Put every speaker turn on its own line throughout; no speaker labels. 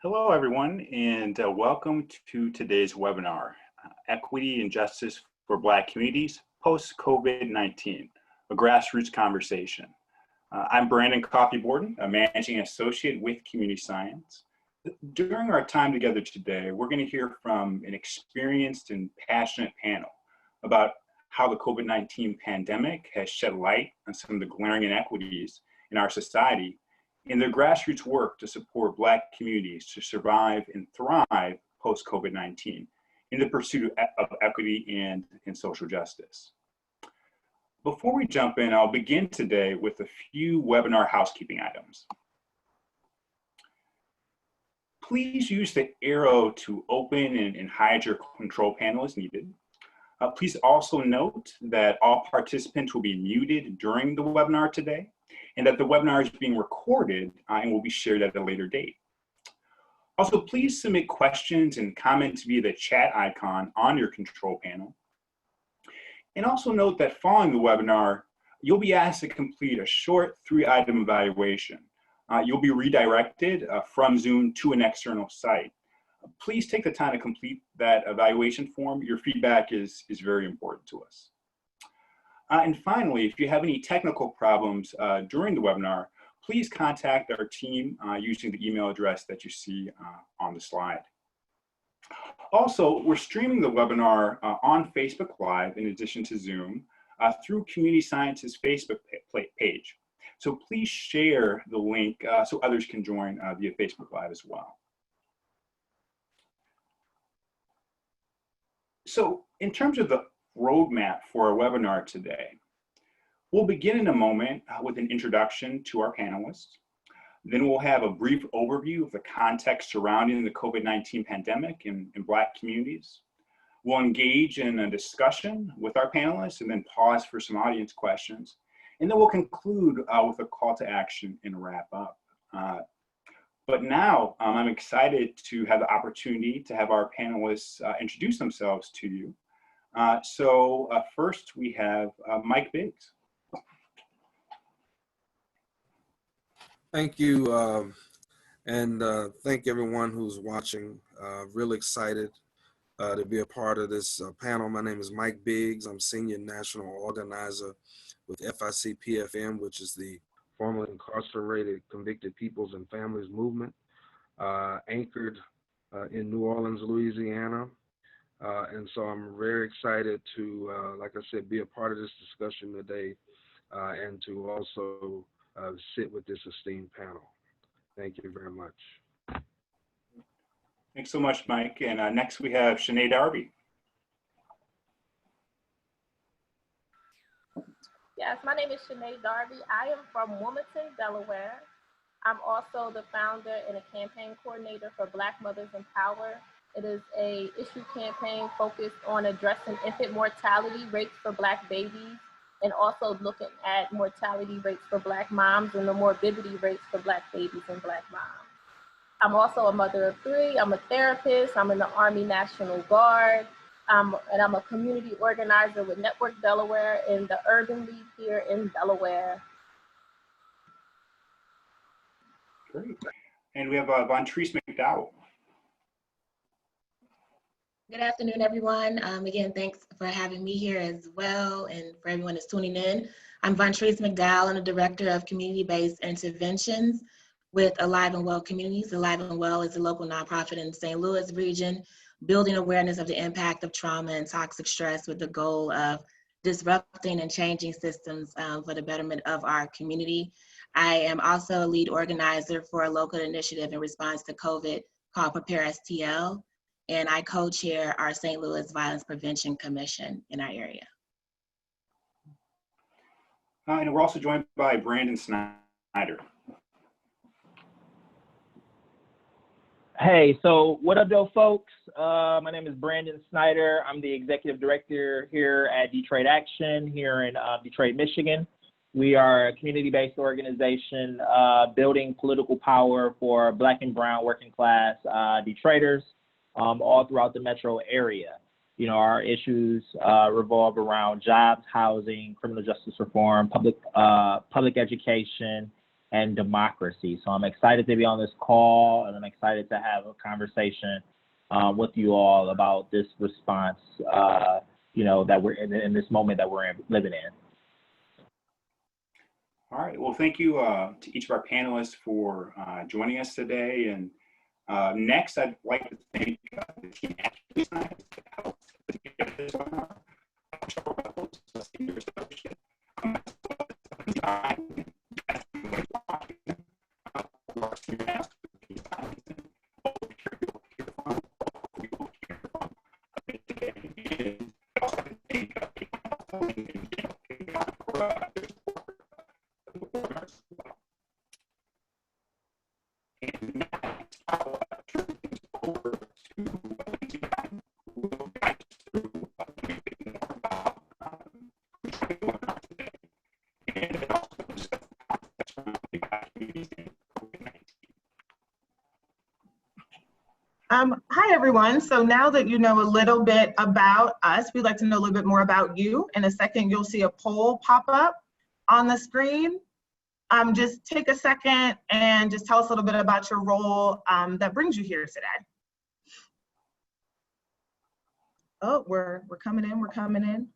Hello, everyone, and welcome to today's webinar, Equity and Justice for Black Communities Post-COVID-19, a Grassroots Conversation. I'm Brandon Coffey-Borden, a Managing Associate with Community Science. During our time together today, we're going to hear from an experienced and passionate panel about how the COVID-19 pandemic has shed light on some of the glaring inequities in our society in their grassroots work to support Black communities to survive and thrive post-COVID-19 in the pursuit of equity and social justice. Before we jump in, I'll begin today with a few webinar housekeeping items. Please use the arrow to open and hide your control panel as needed. Please also note that all participants will be muted during the webinar today, and that the webinar is being recorded and will be shared at a later date. Also, please submit questions and comments via the chat icon on your control panel. And also note that following the webinar, you'll be asked to complete a short 3-item evaluation. You'll be redirected from Zoom to an external site. Please take the time to complete that evaluation form. Your feedback is very important to us. And finally, if you have any technical problems during the webinar, please contact our team using the email address that you see on the slide. Also, we're streaming the webinar on Facebook Live in addition to Zoom through Community Science's Facebook page. So please share the link so others can join via Facebook Live as well. So in terms of the roadmap for our webinar today, we'll begin in a moment with an introduction to our panelists. Then we'll have a brief overview of the context surrounding the COVID-19 pandemic in Black communities. We'll engage in a discussion with our panelists and then pause for some audience questions. And then we'll conclude with a call to action and wrap up. But now I'm excited to have the opportunity to have our panelists introduce themselves to you. First we have Mike Biggs.
Thank you, and thank everyone who's watching. Really excited to be a part of this panel. My name is Mike Biggs. I'm Senior National Organizer with FIC-PFM, which is the formerly incarcerated Convicted Peoples and Families Movement, anchored in New Orleans, Louisiana. And so I'm very excited to, like I said, be a part of this discussion today and to also sit with this esteemed panel. Thank you very much.
Thanks so much, Mike. And next we have Sinead Darby.
Yes, my name is Sinead Darby. I am from Wilmington, Delaware. I'm also the founder and a campaign coordinator for Black Mothers in Power. It is an issue campaign focused on addressing infant mortality rates for Black babies and also looking at mortality rates for Black moms and the morbidity rates for Black babies and Black moms. I'm also a mother of 3. I'm a therapist. I'm in the Army National Guard. And I'm a community organizer with Network Delaware and the Urban League here in Delaware.
Great. And we have Vontrice McDowell.
Good afternoon, everyone. Again, thanks for having me here as well and for everyone that's tuning in. I'm Vontrice McDowell. I'm the Director of Community-Based Interventions with Alive and Well Communities. Alive and Well is a local nonprofit in the St. Louis region, building awareness of the impact of trauma and toxic stress with the goal of disrupting and changing systems for the betterment of our community. I am also a lead organizer for a local initiative in response to COVID called Prepare STL, and I co-chair our St. Louis Violence Prevention Commission in our area.
And we're also joined by Brandon Snyder.
Hey, so what up, though, folks? My name is Brandon Snyder. I'm the executive director here at Detroit Action here in Detroit, Michigan. We are a community-based organization building political power for Black and brown working class Detroiters all throughout the metro area. You know, our issues revolve around jobs, housing, criminal justice reform, public education, and democracy. So I'm excited to be on this call, and I'm excited to have a conversation with you all about this response, you know, that we're in this moment that we're living in.
All right. Well, thank you to each of our panelists for joining us today. And next, I'd like to thank the team at HOUSEKEEPING that helped put together this webinar.
Hi, everyone. So now that you know a little bit about us, we'd like to know a little bit more about you. In a second, you'll see a poll pop up on the screen. Just take a second and just tell us a little bit about your role that brings you here today. Oh, we're coming in, we're coming in.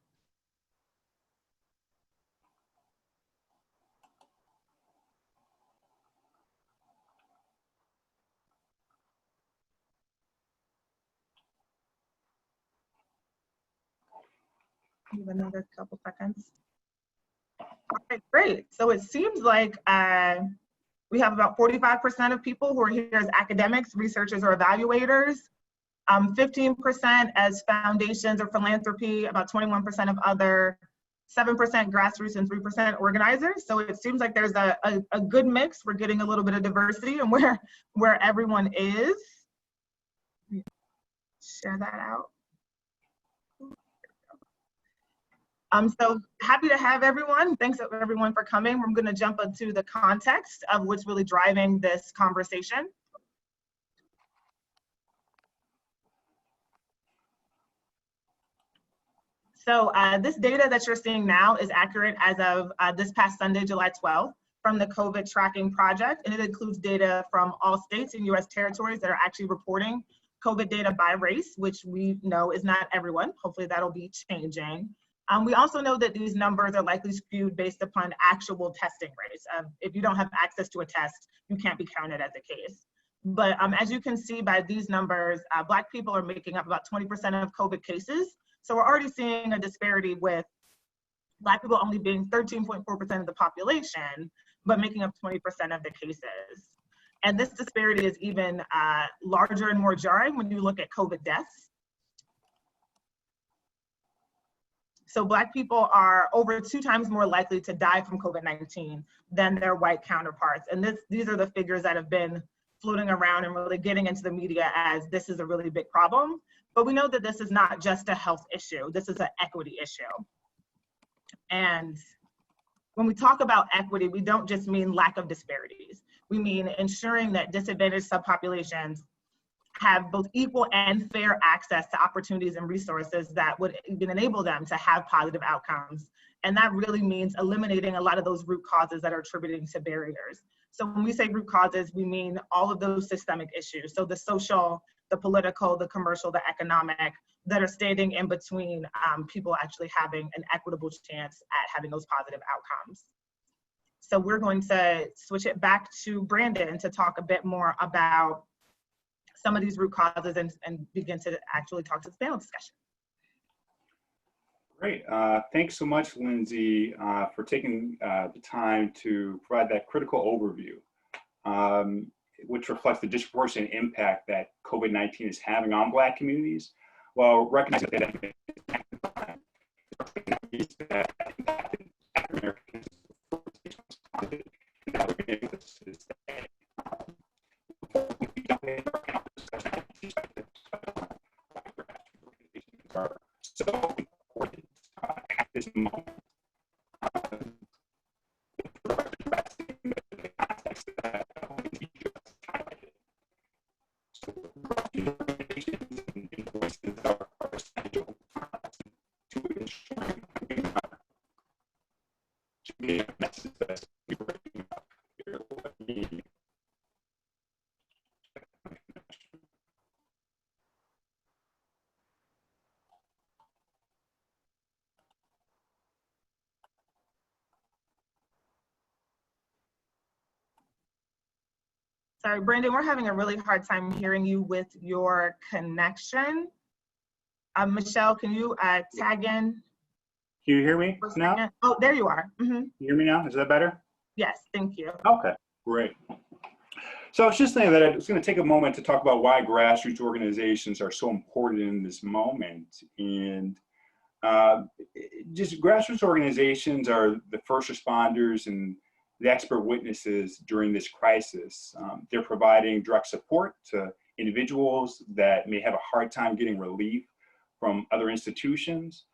Give another couple seconds. All right, great. So it seems like we have about 45% of people who are here as academics, researchers, or evaluators, 15% as foundations or philanthropy, about 21% of other, 7% grassroots, and 3% organizers. So it seems like there's a good mix. We're getting a little bit of diversity and where everyone is. Share that out. So happy to have everyone. Thanks everyone for coming. We're going to jump into the context of what's really driving this conversation. So this data that you're seeing now is accurate as of this past Sunday, July 12th, from the COVID Tracking Project, and it includes data from all states and US territories that are actually reporting COVID data by race, which we know is not everyone. Hopefully that'll be changing. We also know that these numbers are likely skewed based upon actual testing rates. If you don't have access to a test, you can't be counted as a case. But as you can see by these numbers, Black people are making up about 20% of COVID cases. So we're already seeing a disparity with Black people only being 13.4% of the population, but making up 20% of the cases. And this disparity is even larger and more jarring when you look at COVID deaths. So Black people are over 2 times more likely to die from COVID-19 than their white counterparts. And these are the figures that have been floating around and really getting into the media as this is a really big problem. But we know that this is not just a health issue, this is an equity issue. And when we talk about equity, we don't just mean lack of disparities. We mean ensuring that disadvantaged subpopulations have both equal and fair access to opportunities and resources that would even enable them to have positive outcomes. And that really means eliminating a lot of those root causes that are attributing to barriers. So when we say root causes, we mean all of those systemic issues. So the social, the political, the commercial, the economic, that are standing in between people actually having an equitable chance at having those positive outcomes. So we're going to switch it back to Brandon to talk a bit more about some of these root causes and begin to actually talk to the panel discussion.
Great. Thanks so much, Lindsay, for taking the time to provide that critical overview, which reflects the disproportionate impact that COVID-19 is having on Black communities, while recognizing that are so important at this moment. The context that voices are essential to ensuring to be a message that we bring up here.
Sorry, Brandon, we're having a really hard time hearing you with your connection. Michelle, can you tag in?
Can you hear me now?
Oh, there you are.
You hear me now? Is that better?
Yes, thank you.
Okay, great. So I was just saying that I was going to take a moment to talk about why grassroots organizations are so important in this moment. And just grassroots organizations are the first responders and the expert witnesses during this crisis. They're providing direct support to individuals that may have a hard time getting relief from other institutions.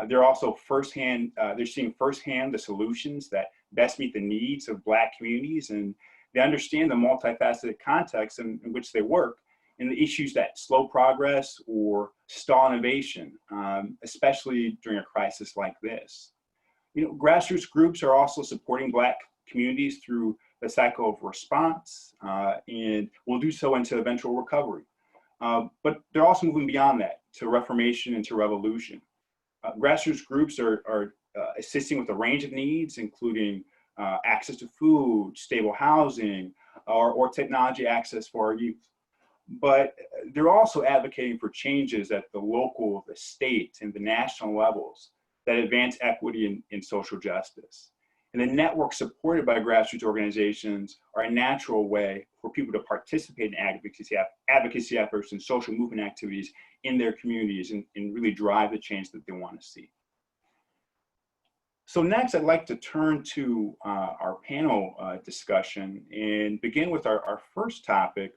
They're also they're seeing firsthand the solutions that best meet the needs of Black communities, and they understand the multifaceted context in which they work and the issues that slow progress or stall innovation, especially during a crisis like this. You know, grassroots groups are also supporting Black communities through the cycle of response and will do so into eventual recovery. But they're also moving beyond that to reformation and to revolution. Grassroots groups are assisting with a range of needs, including access to food, stable housing, or technology access for our youth. But they're also advocating for changes at the local, the state, and the national levels that advance equity and social justice. And the networks supported by grassroots organizations are a natural way for people to participate in advocacy efforts and social movement activities in their communities and really drive the change that they want to see. So next, I'd like to turn to our panel discussion and begin with our first topic.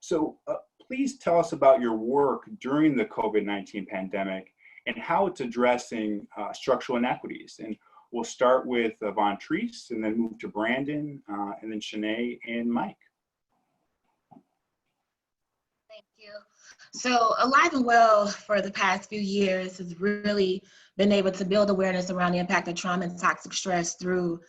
So please tell us about your work during the COVID-19 pandemic and how it's addressing structural inequities. And we'll start with Vontrice and then move to Brandon and then Shanae and Mike.
Thank you. So Alive and Well for the past few years has really been able to build awareness around the impact of trauma and toxic stress through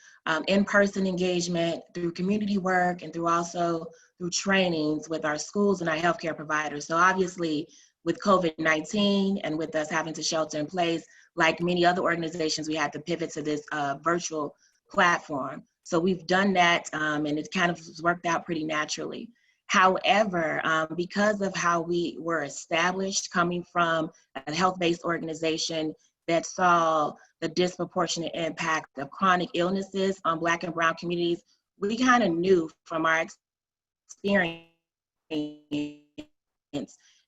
in-person engagement, through community work, and through trainings with our schools and our healthcare providers. So obviously with COVID-19 and with us having to shelter in place, like many other organizations, we had to pivot to this virtual platform. So we've done that and it kind of worked out pretty naturally. However, because of how we were established, coming from a health-based organization that saw the disproportionate impact of chronic illnesses on Black and Brown communities, we kind of knew from our experience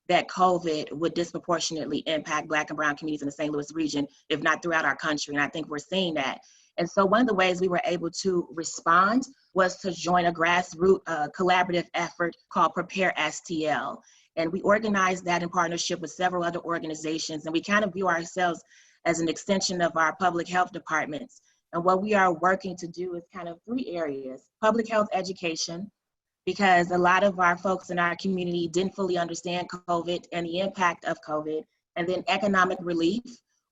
that COVID would disproportionately impact Black and Brown communities in the St. Louis region, if not throughout our country. And I think we're seeing that. And so one of the ways we were able to respond was to join a grassroots collaborative effort called Prepare STL. And we organized that in partnership with several other organizations. And we kind of view ourselves as an extension of our public health departments. And what we are working to do is kind of three areas: public health education, because a lot of our folks in our community didn't fully understand COVID and the impact of COVID, and then economic relief.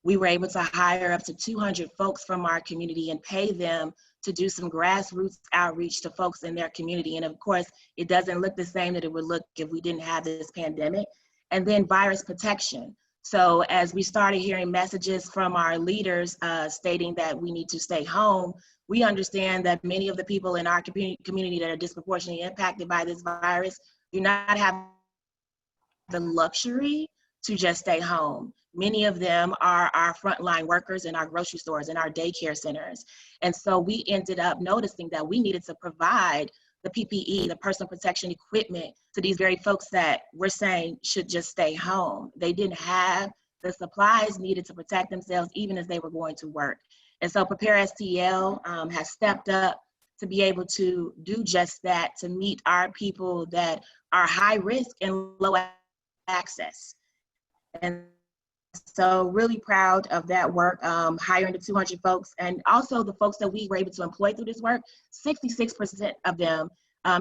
We were able to hire up to 200 folks from our community and pay them to do some grassroots outreach to folks in their community. And of course, it doesn't look the same that it would look if we didn't have this pandemic. And then virus protection. So as we started hearing messages from our leaders stating that we need to stay home, we understand that many of the people in our community that are disproportionately impacted by this virus do not have the luxury to just stay home. Many of them are our frontline workers in our grocery stores and our daycare centers. And so we ended up noticing that we needed to provide the PPE, the personal protection equipment, to these very folks that we're saying should just stay home. They didn't have the supplies needed to protect themselves even as they were going to work. And so Prepare STL has stepped up to be able to do just that, to meet our people that are high risk and low access. And so really proud of that work, hiring the 200 folks, and also the folks that we were able to employ through this work. 66% of them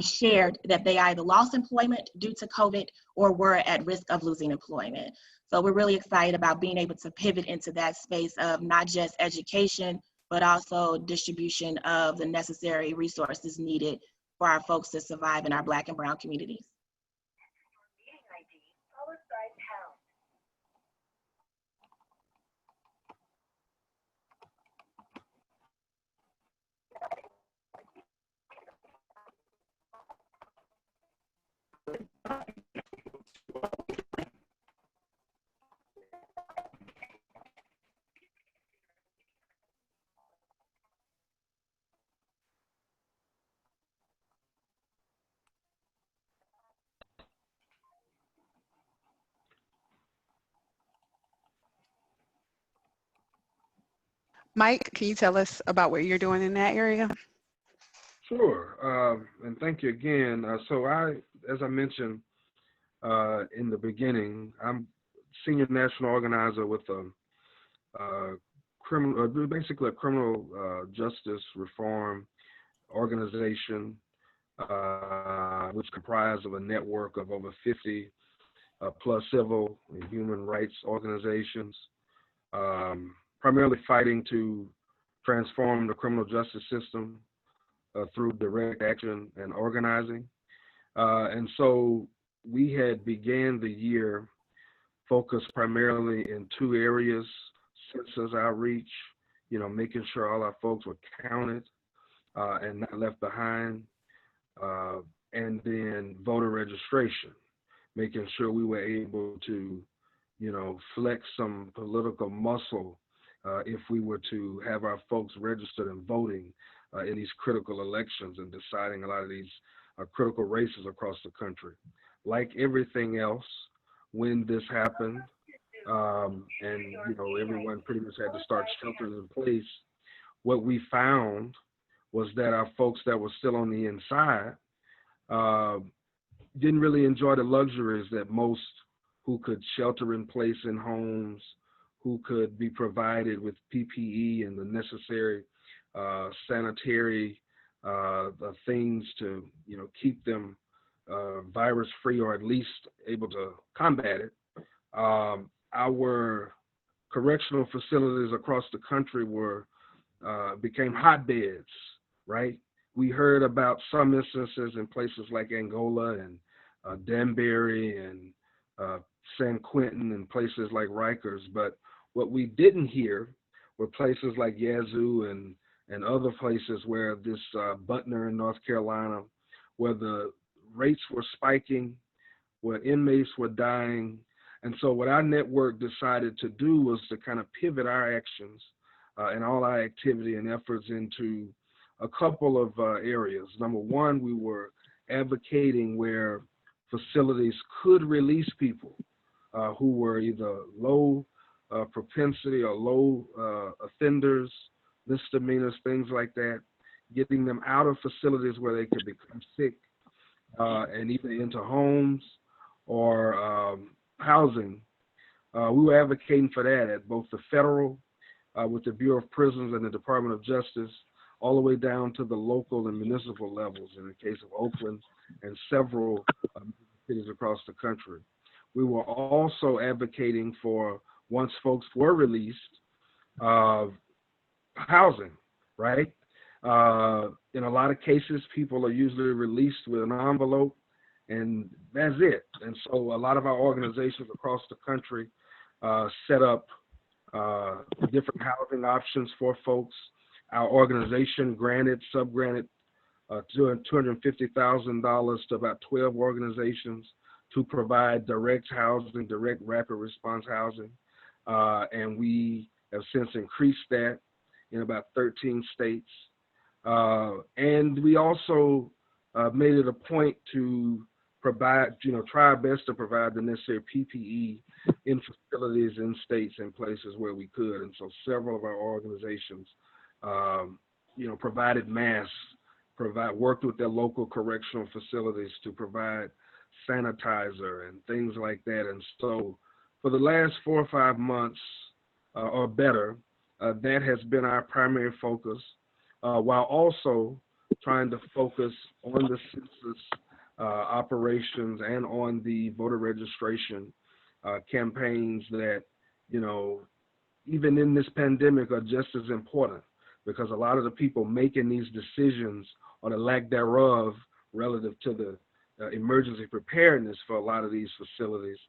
shared that they either lost employment due to COVID or were at risk of losing employment. So we're really excited about being able to pivot into that space of not just education, but also distribution of the necessary resources needed for our folks to survive in our Black and Brown communities.
Mike, can you tell us about what you're doing in that area?
Sure, and thank you again. So as I mentioned in the beginning, I'm senior national organizer with a criminal, basically a criminal justice reform organization, which comprised of a network of over 50 plus civil and human rights organizations, primarily fighting to transform the criminal justice system through direct action and organizing. And so we had began the year focused primarily in two areas: census outreach, making sure all our folks were counted and not left behind, and then voter registration, making sure we were able to, flex some political muscle if we were to have our folks registered and voting in these critical elections and deciding a lot of these critical races across the country. Like everything else, when this happened, and everyone pretty much had to start sheltering in place, what we found was that our folks that were still on the inside didn't really enjoy the luxuries that most who could shelter in place in homes, who could be provided with PPE and the necessary sanitary things to keep them virus free, or at least able to combat it. Our correctional facilities across the country became hotbeds, right? We heard about some instances in places like Angola and Danbury and San Quentin and places like Rikers, but what we didn't hear were places like Yazoo and other places where this Butner in North Carolina, where the rates were spiking, where inmates were dying. And so what our network decided to do was to kind of pivot our actions and all our activity and efforts into a couple of areas. Number one, we were advocating where facilities could release people who were either low propensity or low offenders, misdemeanors, things like that, getting them out of facilities where they could become sick and either into homes or housing. We were advocating for that at both the federal, with the Bureau of Prisons and the Department of Justice, all the way down to the local and municipal levels in the case of Oakland and several cities across the country. We were also advocating for, once folks were released, housing, right? In a lot of cases, people are usually released with an envelope and that's it. And so a lot of our organizations across the country set up different housing options for folks. Our organization subgranted $250,000 to about 12 organizations to provide direct housing, direct rapid response housing. And we have since increased that in about 13 states. And we also made it a point to provide, try our best to provide the necessary PPE in facilities, in states, and places where we could. And so several of our organizations, provided masks, worked with their local correctional facilities to provide sanitizer and things like that. And so for the last 4 or 5 months or better, that has been our primary focus, while also trying to focus on the census operations and on the voter registration campaigns that, even in this pandemic are just as important, because a lot of the people making these decisions, or the lack thereof, relative to the emergency preparedness for a lot of these facilities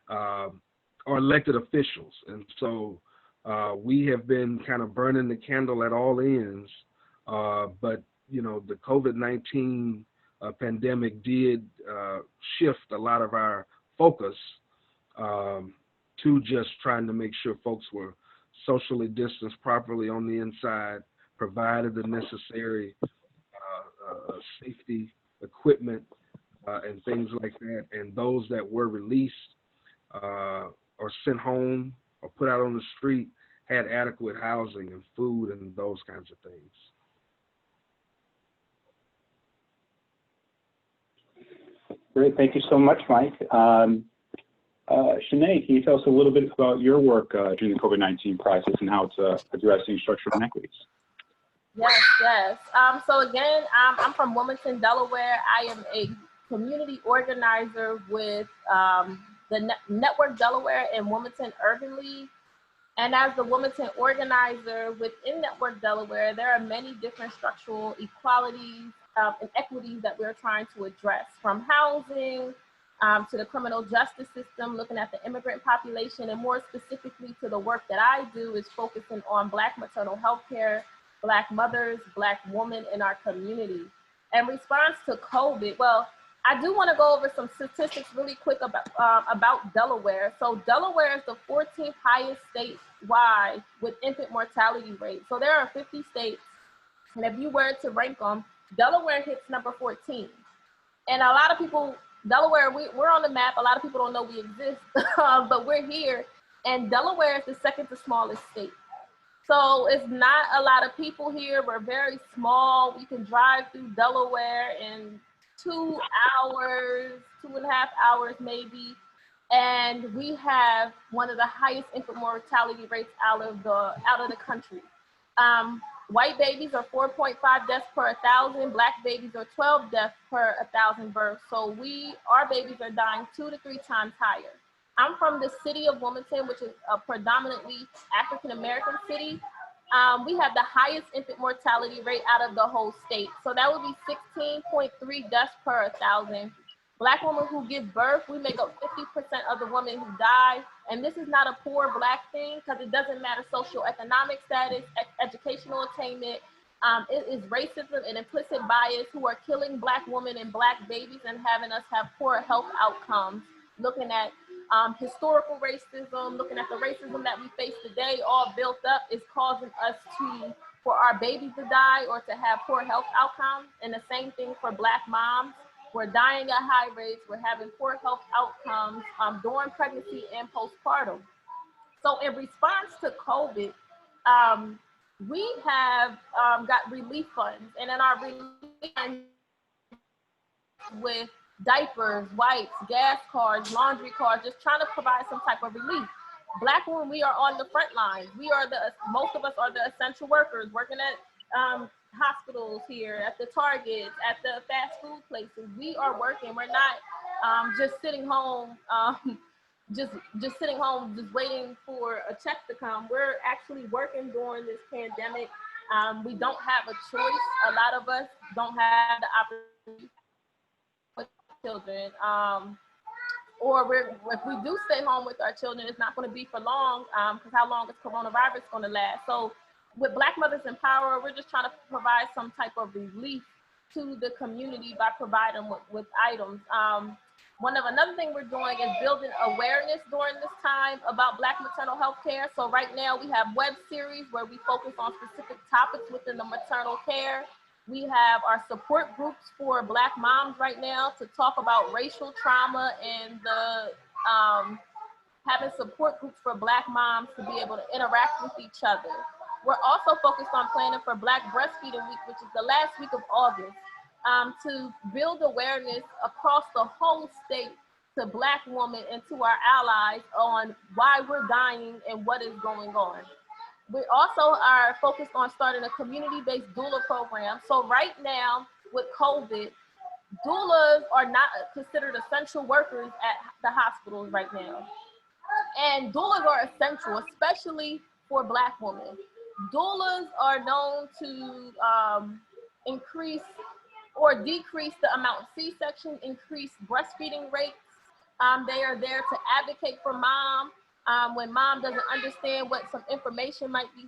are elected officials. And so we have been kind of burning the candle at all ends, but the COVID-19 pandemic did shift a lot of our focus to just trying to make sure folks were socially distanced properly on the inside, provided the necessary safety equipment and things like that. And those that were released or sent home or put out on the street had adequate housing and food and those kinds of things.
Great, thank you so much, Mike. Sinead, can you tell us a little bit about your work during the COVID-19 crisis and how it's addressing structural inequities?
Yes. So again, I'm from Wilmington, Delaware. I am a community organizer with the Network Delaware and Wilmington Urban League. And as the Wilmington organizer within Network Delaware, there are many different structural equalities and equities that we're trying to address, from housing to the criminal justice system, looking at the immigrant population, and more specifically to the work that I do is focusing on Black maternal health care, Black mothers, Black women in our community. In response to COVID, well, I do want to go over some statistics really quick about Delaware. So Delaware is the 14th highest statewide with infant mortality rate. So there are 50 states, and if you were to rank them, Delaware hits number 14. And a lot of people, Delaware, we're on the map. A lot of people don't know we exist, but we're here. And Delaware is the second to smallest state. So it's not a lot of people here. We're very small. We can drive through Delaware in 2 hours, 2.5 hours maybe. And we have one of the highest infant mortality rates out of the country. White babies are 4.5 deaths per 1,000. Black babies are 12 deaths per 1,000 births. So our babies are dying 2 to 3 times higher. I'm from the city of Wilmington, which is a predominantly African-American city. We have the highest infant mortality rate out of the whole state. So that would be 16.3 deaths per 1,000. Black women who give birth, we make up 50% of the women who die. And this is not a poor Black thing, because it doesn't matter socioeconomic status, educational attainment. It is racism and implicit bias who are killing Black women and Black babies and having us have poor health outcomes. Looking at historical racism, looking at the racism that we face today, all built up, is causing us for our babies to die or to have poor health outcomes. And the same thing for Black moms. We're dying at high rates. We're having poor health outcomes during pregnancy and postpartum. So in response to COVID, we have got relief funds, and in our relief funds with diapers, wipes, gas cards, laundry cards, just trying to provide some type of relief. Black women, we are on the front lines. Most of us are the essential workers working at hospitals here, at the Targets, at the fast food places. We are working. We're not just sitting home, just sitting home, just waiting for a check to come. We're actually working during this pandemic. We don't have a choice. A lot of us don't have the opportunity with children. Or if we do stay home with our children, it's not going to be for long, because how long is coronavirus going to last? So with Black Mothers in Power, we're just trying to provide some type of relief to the community by providing with items. Another thing we're doing is building awareness during this time about Black maternal health care. So right now we have web series where we focus on specific topics within the maternal care. We have our support groups for Black moms right now to talk about racial trauma and having support groups for Black moms to be able to interact with each other. We're also focused on planning for Black Breastfeeding Week, which is the last week of August, to build awareness across the whole state to Black women and to our allies on why we're dying and what is going on. We also are focused on starting a community-based doula program. So right now with COVID, doulas are not considered essential workers at the hospitals right now. And doulas are essential, especially for Black women. Doulas are known to increase or decrease the amount of C-section, increase breastfeeding rates. They are there to advocate for mom. When mom doesn't understand what some information might be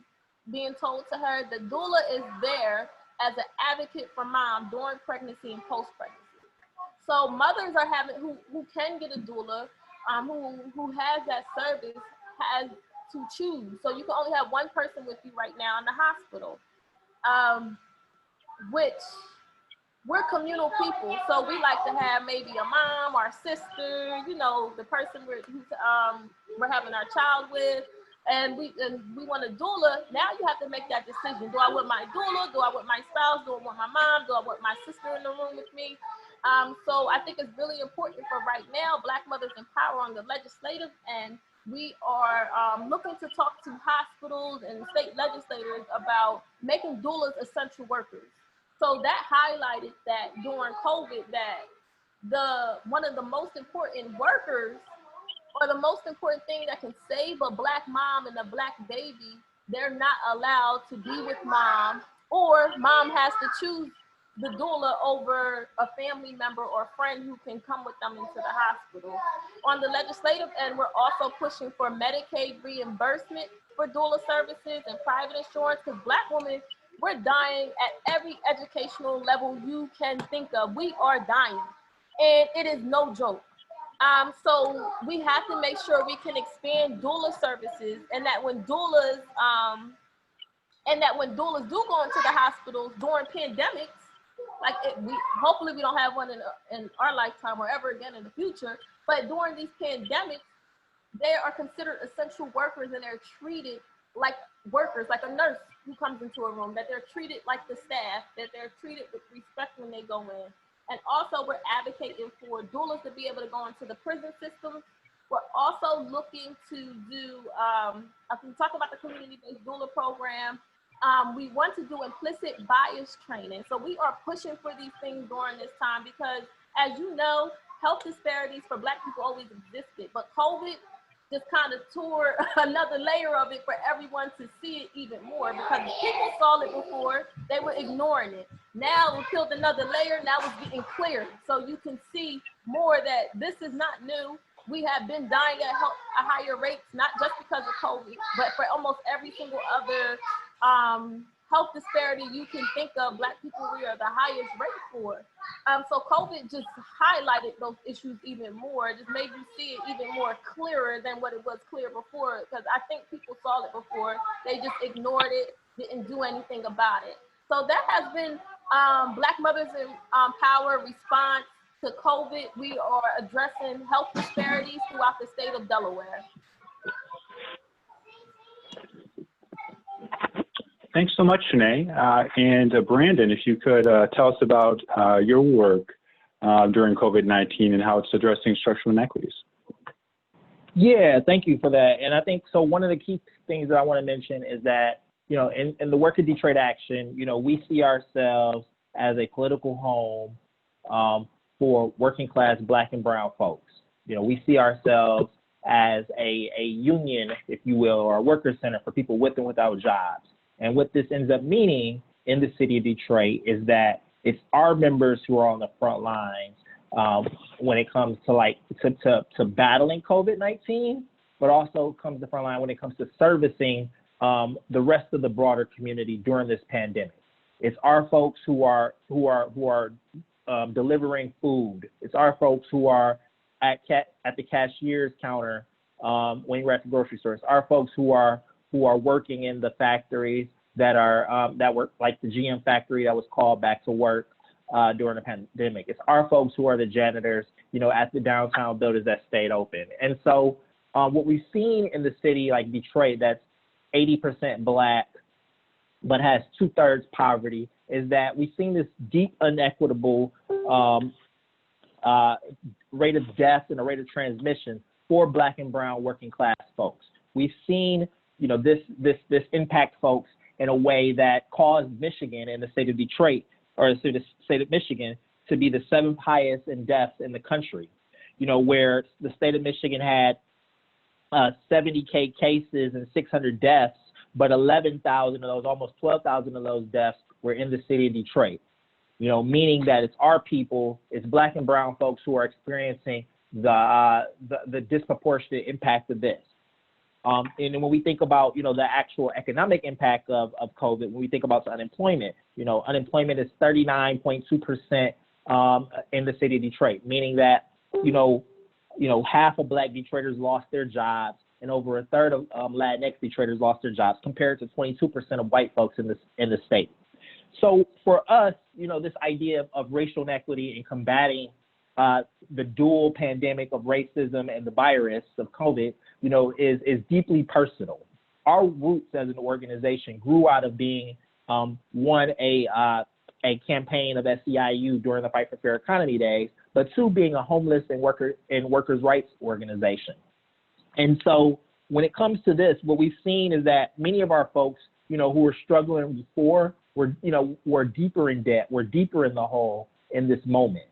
being told to her, the doula is there as an advocate for mom during pregnancy and post-pregnancy. So mothers are who can get a doula, who has that service, has to choose. So you can only have one person with you right now in the hospital, which we're communal people. So we like to have maybe a mom or a sister, the person we're having our child with. and we want a doula, now you have to make that decision. Do I want my doula? Do I want my spouse? Do I want my mom? Do I want my sister in the room with me? So I think it's really important for right now, Black Mothers in Power on the legislative end. We are looking to talk to hospitals and state legislators about making doulas essential workers. So that highlighted that during COVID, that one of the most important workers, or the most important thing that can save a Black mom and a Black baby, they're not allowed to be with mom, or mom has to choose the doula over a family member or friend who can come with them into the hospital. On the legislative end, we're also pushing for Medicaid reimbursement for doula services and private insurance, because Black women, we're dying at every educational level you can think of. We are dying, and it is no joke. So we have to make sure we can expand doula services, and that when doulas do go into the hospitals during pandemics, like hopefully we don't have one in our lifetime or ever again in the future, but during these pandemics, they are considered essential workers, and they're treated like workers, like a nurse who comes into a room, that they're treated like the staff, that they're treated with respect when they go in. And also we're advocating for doulas to be able to go into the prison system. We're also looking to do, we talk about the community-based doula program. We want to do implicit bias training. So we are pushing for these things during this time, because as you know, health disparities for Black people always existed, but COVID just kind of tore another layer of it for everyone to see it even more, because people saw it before, they were ignoring it. Now we peeled another layer, now it's getting clear. So you can see more that this is not new. We have been dying at higher rates, not just because of COVID, but for almost every single other health disparity you can think of. Black people, we are the highest rate for. So COVID just highlighted those issues even more. It just made you see it even more clearer than what it was clear before, because I think people saw it before. They just ignored it, didn't do anything about it. So that has been Black Mothers in Power response to COVID. We are addressing health disparities throughout the state of Delaware.
Thanks so much, Shanae. And Brandon, if you could tell us about your work during COVID-19 and how it's addressing structural inequities.
Yeah, thank you for that. And I think, so one of the key things that I want to mention is that, you know, in the work of Detroit Action, you know, we see ourselves as a political home for working class Black and brown folks. You know, we see ourselves as a union, if you will, or a worker center for people with and without jobs. And what this ends up meaning in the city of Detroit is that it's our members who are on the front lines when it comes to to battling COVID-19, but also comes to the front line when it comes to servicing the rest of the broader community during this pandemic. It's our folks who are delivering food. It's our folks who are at the cashier's counter when you're at the grocery store. It's our folks who are working in the factories that work, like the GM factory that was called back to work during the pandemic. It's our folks who are the janitors, you know, at the downtown buildings that stayed open. And so what we've seen in the city like Detroit, that's 80% Black, but has 2/3 poverty, is that we've seen this deep inequitable rate of death and a rate of transmission for Black and brown working class folks. We've seen, you know, this impact folks in a way that caused Michigan and the state of Detroit, or the state of Michigan, to be the 7th highest in deaths in the country. You know, where the state of Michigan had 70K cases and 600 deaths, but 11,000 of those, almost 12,000 of those deaths were in the city of Detroit. You know, meaning that it's our people, it's Black and brown folks who are experiencing the disproportionate impact of this. And when we think about, you know, the actual economic impact of COVID, when we think about unemployment, you know, unemployment is 39.2% in the city of Detroit, meaning that, you know, half of Black Detroiters lost their jobs, and over 1/3 of Latinx Detroiters lost their jobs, compared to 22% of white folks in the state. So for us, you know, this idea of racial inequity and combating the dual pandemic of racism and the virus of COVID, you know, is deeply personal. our roots as an organization grew out of being, one, a campaign of SEIU during the Fight for Fair Economy days, but two, being a homeless and workers' rights organization. And so when it comes to this, what we've seen is that many of our folks, who were struggling before, were deeper in debt, were deeper in the hole in this moment.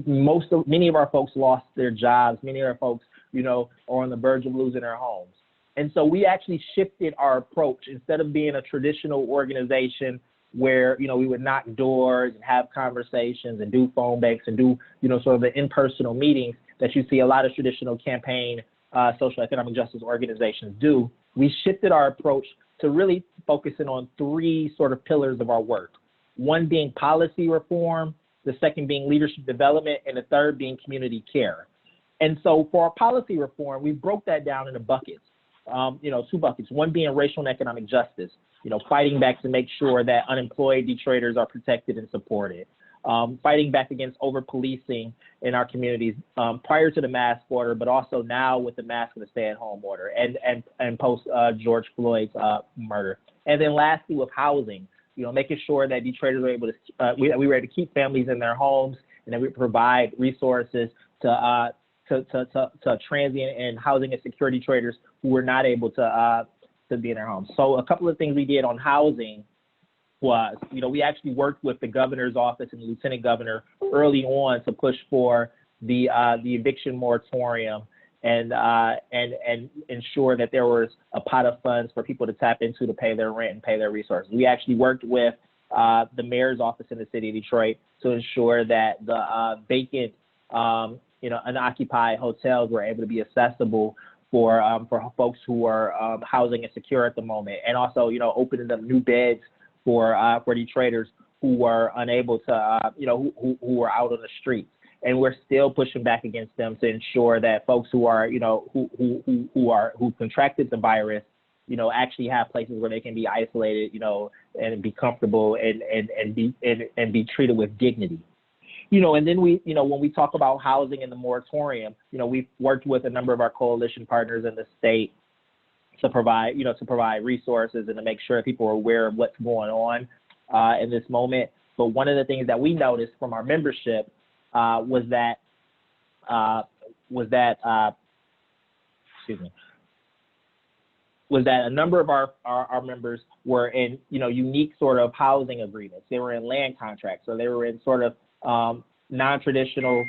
Many of our folks lost their jobs. Many of our folks, are on the verge of losing their homes. And so we actually shifted our approach. Instead of being a traditional organization where, we would knock doors and have conversations and do phone banks and do, sort of the impersonal meetings that you see a lot of traditional campaign social economic justice organizations do, we shifted our approach to really focusing on three sort of pillars of our work. One being policy reform, the second being leadership development, and the third being community care. And so for our policy reform, we broke that down into buckets, two buckets, one being racial and economic justice, fighting back to make sure that unemployed Detroiters are protected and supported, fighting back against over-policing in our communities prior to the mask order, but also now with the mask and the stay-at-home order and post George Floyd's murder. And then lastly, with housing, making sure that Detroiters were able to, we were able to keep families in their homes, and that we provide resources to transient and housing insecure Detroiters who were not able to be in their homes. So a couple of things we did on housing was, we actually worked with the governor's office and the lieutenant governor early on to push for the eviction moratorium and ensure that there was a pot of funds for people to tap into to pay their rent and pay their resources. We actually worked with the mayor's office in the city of Detroit to ensure that the vacant, unoccupied hotels were able to be accessible for folks who are housing insecure at the moment, and also, opening up new beds for Detroiters who were unable to, who were out on the streets. And we're still pushing back against them to ensure that folks who are, who contracted the virus, actually have places where they can be isolated, and be comfortable and be treated with dignity. And then we, when we talk about housing and the moratorium, we've worked with a number of our coalition partners in the state to provide, resources and to make sure people are aware of what's going on in this moment. But one of the things that we noticed from our membership was that a number of our members were in, unique sort of housing agreements. They were in land contracts, so they were in sort of non-traditional,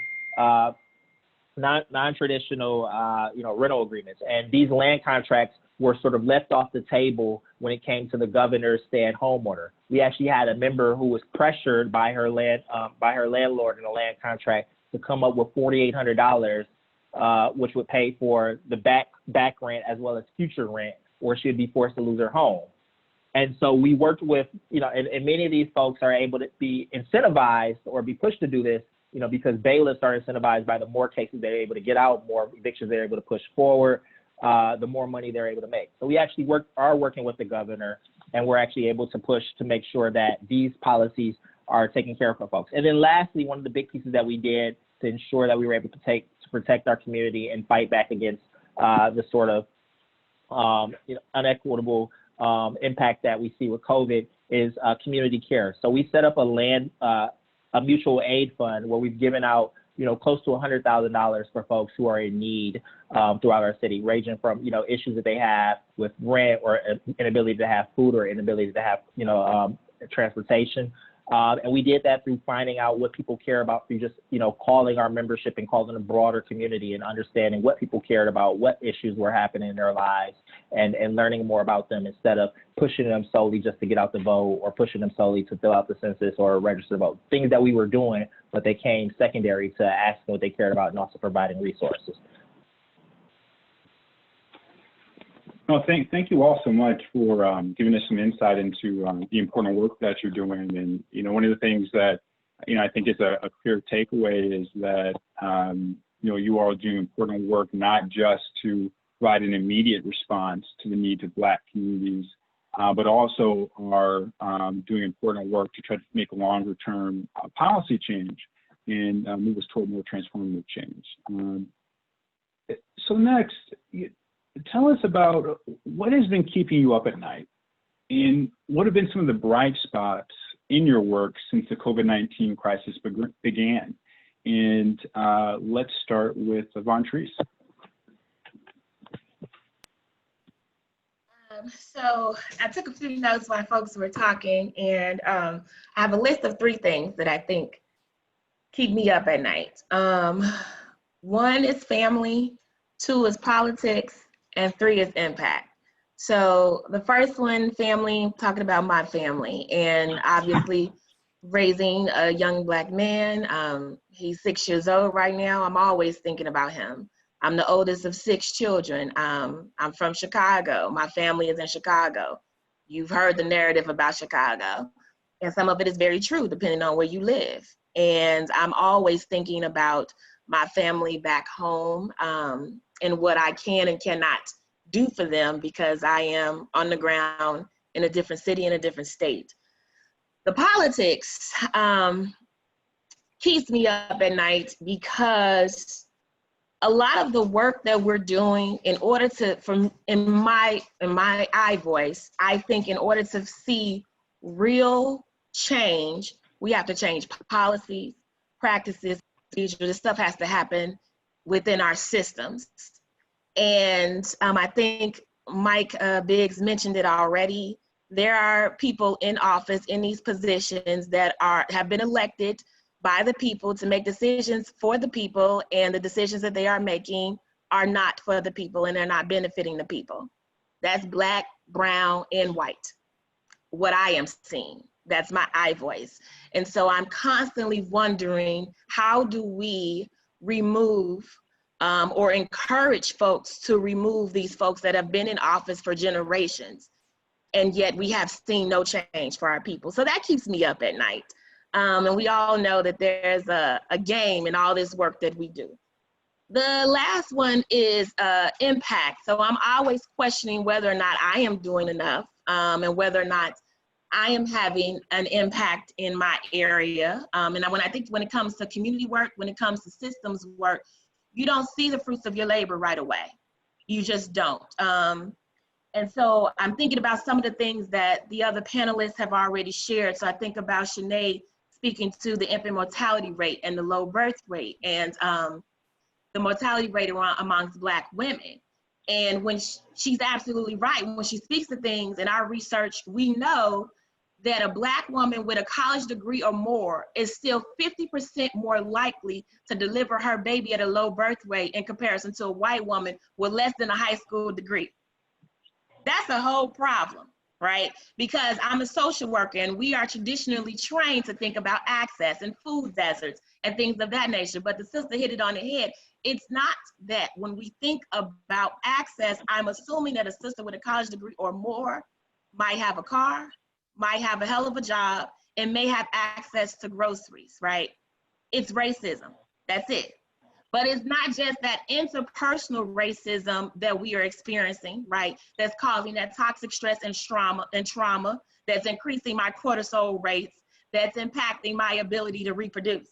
rental agreements. And these land contracts were sort of left off the table when it came to the governor's stay-at-home order. We actually had a member who was pressured by her landlord in a land contract to come up with $4,800, which would pay for the back rent as well as future rent, or she'd be forced to lose her home. And so we worked with, and many of these folks are able to be incentivized or be pushed to do this, because bailiffs are incentivized by the more cases they're able to get out, more evictions they're able to push forward, the more money they're able to make. So we actually are working with the governor, and we're actually able to push to make sure that these policies are taking care of for folks. And then lastly, one of the big pieces that we did to ensure that we were able to protect our community and fight back against the sort of unequitable impact that we see with COVID is community care. So we set up a mutual aid fund where we've given out, close to $100,000 for folks who are in need throughout our city, ranging from, issues that they have with rent or inability to have food or inability to have, transportation. And we did that through finding out what people care about through just, calling our membership and calling a broader community and understanding what people cared about, what issues were happening in their lives, and learning more about them instead of pushing them solely just to get out the vote or pushing them solely to fill out the census or register to vote. Things that we were doing, but they came secondary to asking what they cared about and also providing resources.
No, thank you all so much for giving us some insight into the important work that you're doing. And, one of the things that, I think is a clear takeaway is that, you are doing important work, not just to provide an immediate response to the needs of Black communities, but also are doing important work to try to make longer term policy change and move us toward more transformative change. So next,
tell us about what has been keeping you up at night, and what have been some of the bright spots in your work since the COVID-19 crisis began. And let's start with Vontrice.
So I took a few notes while folks were talking, and I have a list of 3 things that I think keep me up at night. 1 is family, 2 is politics, and 3 is impact. So the first one, family, talking about my family, and obviously raising a young Black man. He's 6 years old right now. I'm always thinking about him. I'm the oldest of 6 children. I'm from Chicago. My family is in Chicago. You've heard the narrative about Chicago, and some of it is very true depending on where you live. And I'm always thinking about my family back home, and what I can and cannot do for them because I am on the ground in a different city, in a different state. The politics keeps me up at night because a lot of the work that we're doing, in order to, in my eye voice, I think in order to see real change, we have to change policies, practices, procedures. This stuff has to happen within our systems. And I think Mike Biggs mentioned it already. There are people in office in these positions that have been elected by the people to make decisions for the people, and the decisions that they are making are not for the people, and they're not benefiting the people. That's Black, brown, and white, what I am seeing. That's my eye voice. And so I'm constantly wondering, how do we remove or encourage folks to remove these folks that have been in office for generations, and yet we have seen no change for our people. So that keeps me up at night. And we all know that there's a game in all this work that we do. The last one is impact. So I'm always questioning whether or not I am doing enough, and whether or not I am having an impact in my area. And when it comes to community work, when it comes to systems work, you don't see the fruits of your labor right away. You just don't. And so I'm thinking about some of the things that the other panelists have already shared. So I think about Sinead speaking to the infant mortality rate and the low birth rate, and the mortality rate amongst Black women. And when she's absolutely right, when she speaks to things in our research, we know that a Black woman with a college degree or more is still 50% more likely to deliver her baby at a low birth rate in comparison to a white woman with less than a high school degree. That's a whole problem, right? Because I'm a social worker, and we are traditionally trained to think about access and food deserts and things of that nature. But the sister hit it on the head. It's not that. When we think about access, I'm assuming that a sister with a college degree or more might have a car, might have a hell of a job, and may have access to groceries, right? It's racism. That's it. But it's not just that interpersonal racism that we are experiencing, right? That's causing that toxic stress and trauma, that's increasing my cortisol rates, that's impacting my ability to reproduce.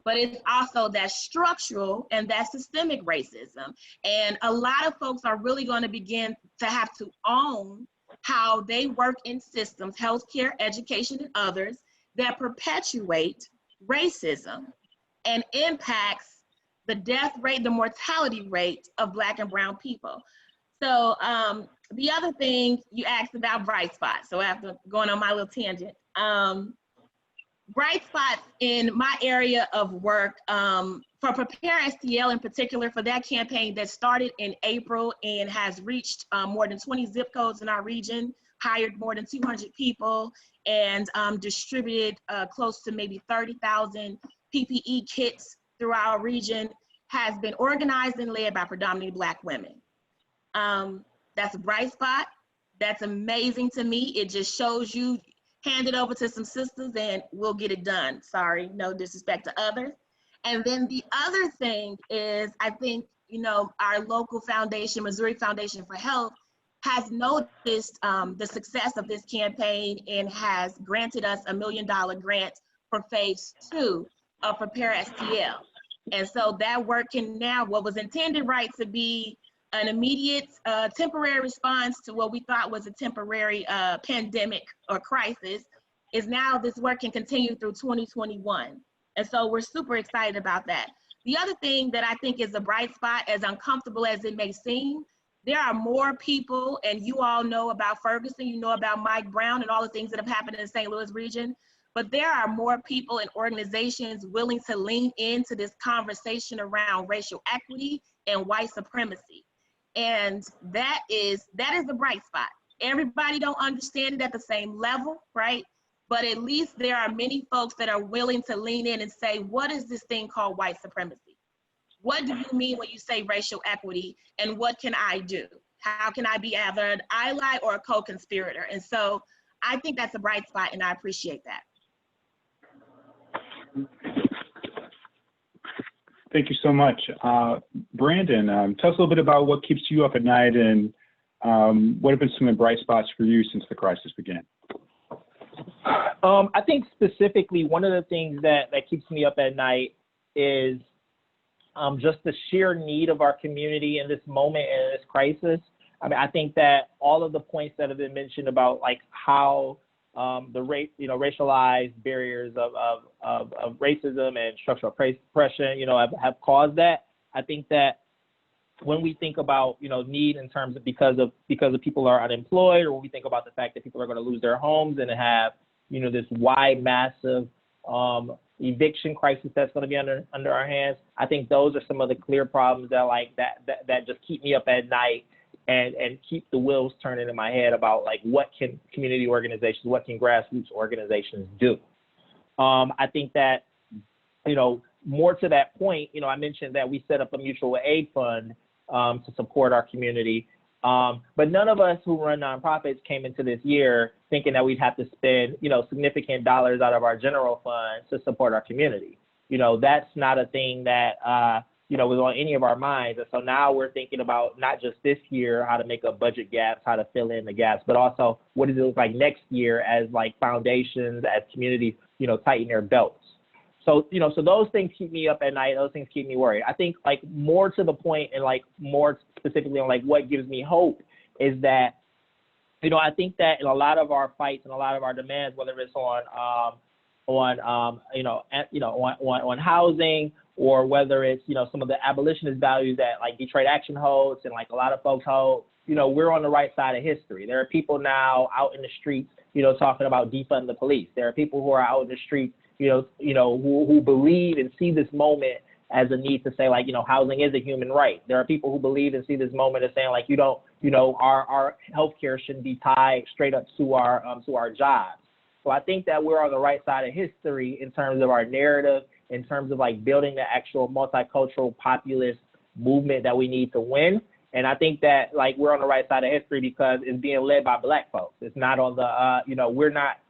But it's also that structural and that systemic racism. And a lot of folks are really going to begin to have to own how they work in systems, healthcare, education, and others, that perpetuate racism and impacts the death rate, the mortality rate of Black and brown people. So the other thing you asked about bright spots. So after going on my little tangent, bright spots in my area of work, for Prepare STL in particular, for that campaign that started in April and has reached more than 20 zip codes in our region, hired more than 200 people, and distributed close to maybe 30,000 PPE kits through our region, has been organized and led by predominantly Black women. That's a bright spot. That's amazing to me. It just shows you, hand it over to some sisters and we'll get it done. Sorry, no disrespect to others. And then the other thing is, I think, our local foundation, Missouri Foundation for Health, has noticed the success of this campaign and has granted us $1 million grant for phase 2 of Prepare STL. And so that work can now, what was intended, right, to be an immediate temporary response to what we thought was a temporary pandemic or crisis is now this work can continue through 2021. And so we're super excited about that. The other thing that I think is a bright spot, as uncomfortable as it may seem, there are more people, and you all know about Ferguson, you know about Mike Brown and all the things that have happened in the St. Louis region, but there are more people and organizations willing to lean into this conversation around racial equity and white supremacy. And that is the bright spot. Everybody don't understand it at the same level, right? But at least there are many folks that are willing to lean in and say, what is this thing called white supremacy? What do you mean when you say racial equity, and what can I do? How can I be either an ally or a co-conspirator? And so I think that's a bright spot, and I appreciate that.
Thank you so much. Brandon, tell us a little bit about what keeps you up at night, and what have been some of the bright spots for you since the crisis began?
I think specifically one of the things that keeps me up at night is just the sheer need of our community in this moment and this crisis. I mean, I think that all of the points that have been mentioned about like how racialized barriers of racism and structural oppression, have caused that. I think that when we think about, need in terms of because of people are unemployed, or when we think about the fact that people are going to lose their homes and have, this wide, massive eviction crisis that's going to be under our hands, I think those are some of the clear problems that just keep me up at night and keep the wheels turning in my head about like what can community organizations, what can grassroots organizations do. I think that, more to that point, I mentioned that we set up a mutual aid fund to support our community. But none of us who run nonprofits came into this year thinking that we'd have to spend, significant dollars out of our general fund to support our community. That's not a thing that, was on any of our minds. And so now we're thinking about not just this year, how to make up budget gaps, how to fill in the gaps, but also what does it look like next year as like foundations, as communities, tighten their belts. So, so those things keep me up at night. Those things keep me worried. I think like more to the point and like more specifically on like what gives me hope is that, I think that in a lot of our fights and a lot of our demands, whether it's on housing, or whether it's, some of the abolitionist values that like Detroit Action holds and like a lot of folks hold, we're on the right side of history. There are people now out in the streets, talking about defund the police. There are people who are out in the streets, who believe and see this moment as a need to say like, housing is a human right. There are people who believe and see this moment as saying like, our healthcare shouldn't be tied straight up to our jobs. So I think that we're on the right side of history in terms of our narrative, in terms of like building the actual multicultural populist movement that we need to win. And I think that like we're on the right side of history because it's being led by Black folks. It's not on the,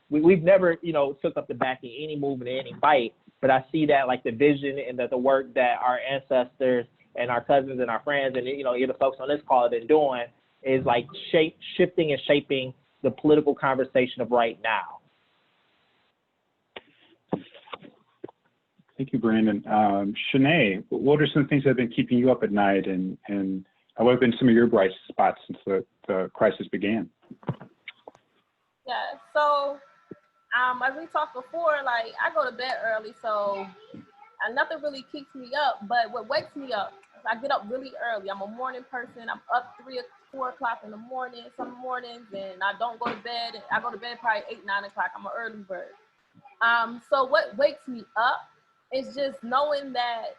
we've never, took up the back of any movement, any fight. But I see that like the vision and the work that our ancestors and our cousins and our friends and, even the folks on this call have been doing is like shifting and shaping the political conversation of right now.
Thank you, Brandon. Shanae, what are some things that have been keeping you up at night, and what have been some of your bright spots since the crisis began?
Yeah, so as we talked before, like I go to bed early, so nothing really keeps me up, but what wakes me up, I get up really early. I'm a morning person. I'm up 3 or 4 o'clock in the morning, some mornings, and I don't go to bed. I go to bed probably 8, 9 o'clock. I'm an early bird. So what wakes me up is just knowing that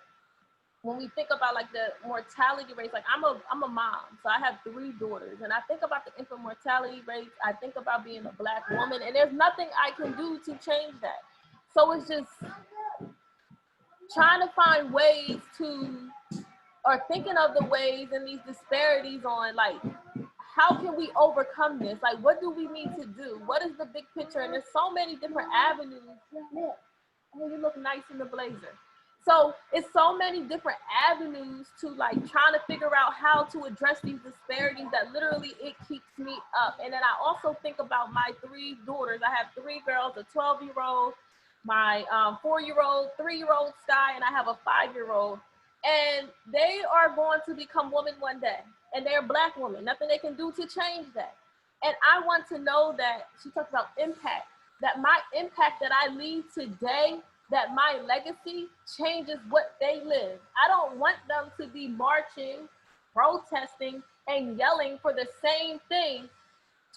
when we think about like the mortality rates, like I'm a mom, so I have 3 daughters, and I think about the infant mortality rates. I think about being a Black woman, and there's nothing I can do to change that. So it's just trying to find ways or thinking of the ways and these disparities on like, how can we overcome this? Like, what do we need to do? What is the big picture? And there's so many different avenues. Oh, you look nice in the blazer. So it's so many different avenues to like trying to figure out how to address these disparities that literally it keeps me up. And then I also think about my 3 daughters. I have 3 girls, a 12-year-old, my 4-year-old, 3-year-old Sky, and I have a 5-year-old. And they are going to become women one day. and they're a Black woman, nothing they can do to change that. And I want to know that, she talks about impact, that my impact that I leave today, that my legacy changes what they live. I don't want them to be marching, protesting, and yelling for the same thing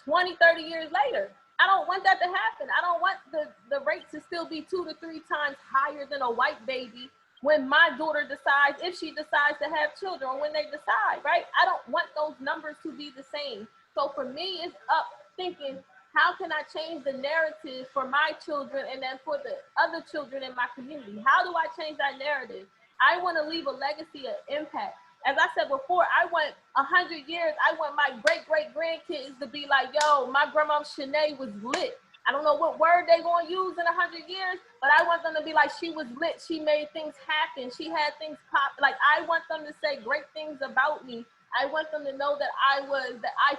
20, 30 years later. I don't want that to happen. I don't want the rate to still be 2 to 3 times higher than a white baby when my daughter decides, if she decides to have children, or when they decide, right? I don't want those numbers to be the same. So for me, it's up thinking, how can I change the narrative for my children and then for the other children in my community? How do I change that narrative? I want to leave a legacy of impact. As I said before, I want 100 years, I want my great-great-grandkids to be like, yo, my grandma Shanae was lit. I don't know what word they gonna use in 100 years, but I want them to be like, she was lit, she made things happen, she had things pop. Like, I want them to say great things about me. I want them to know that I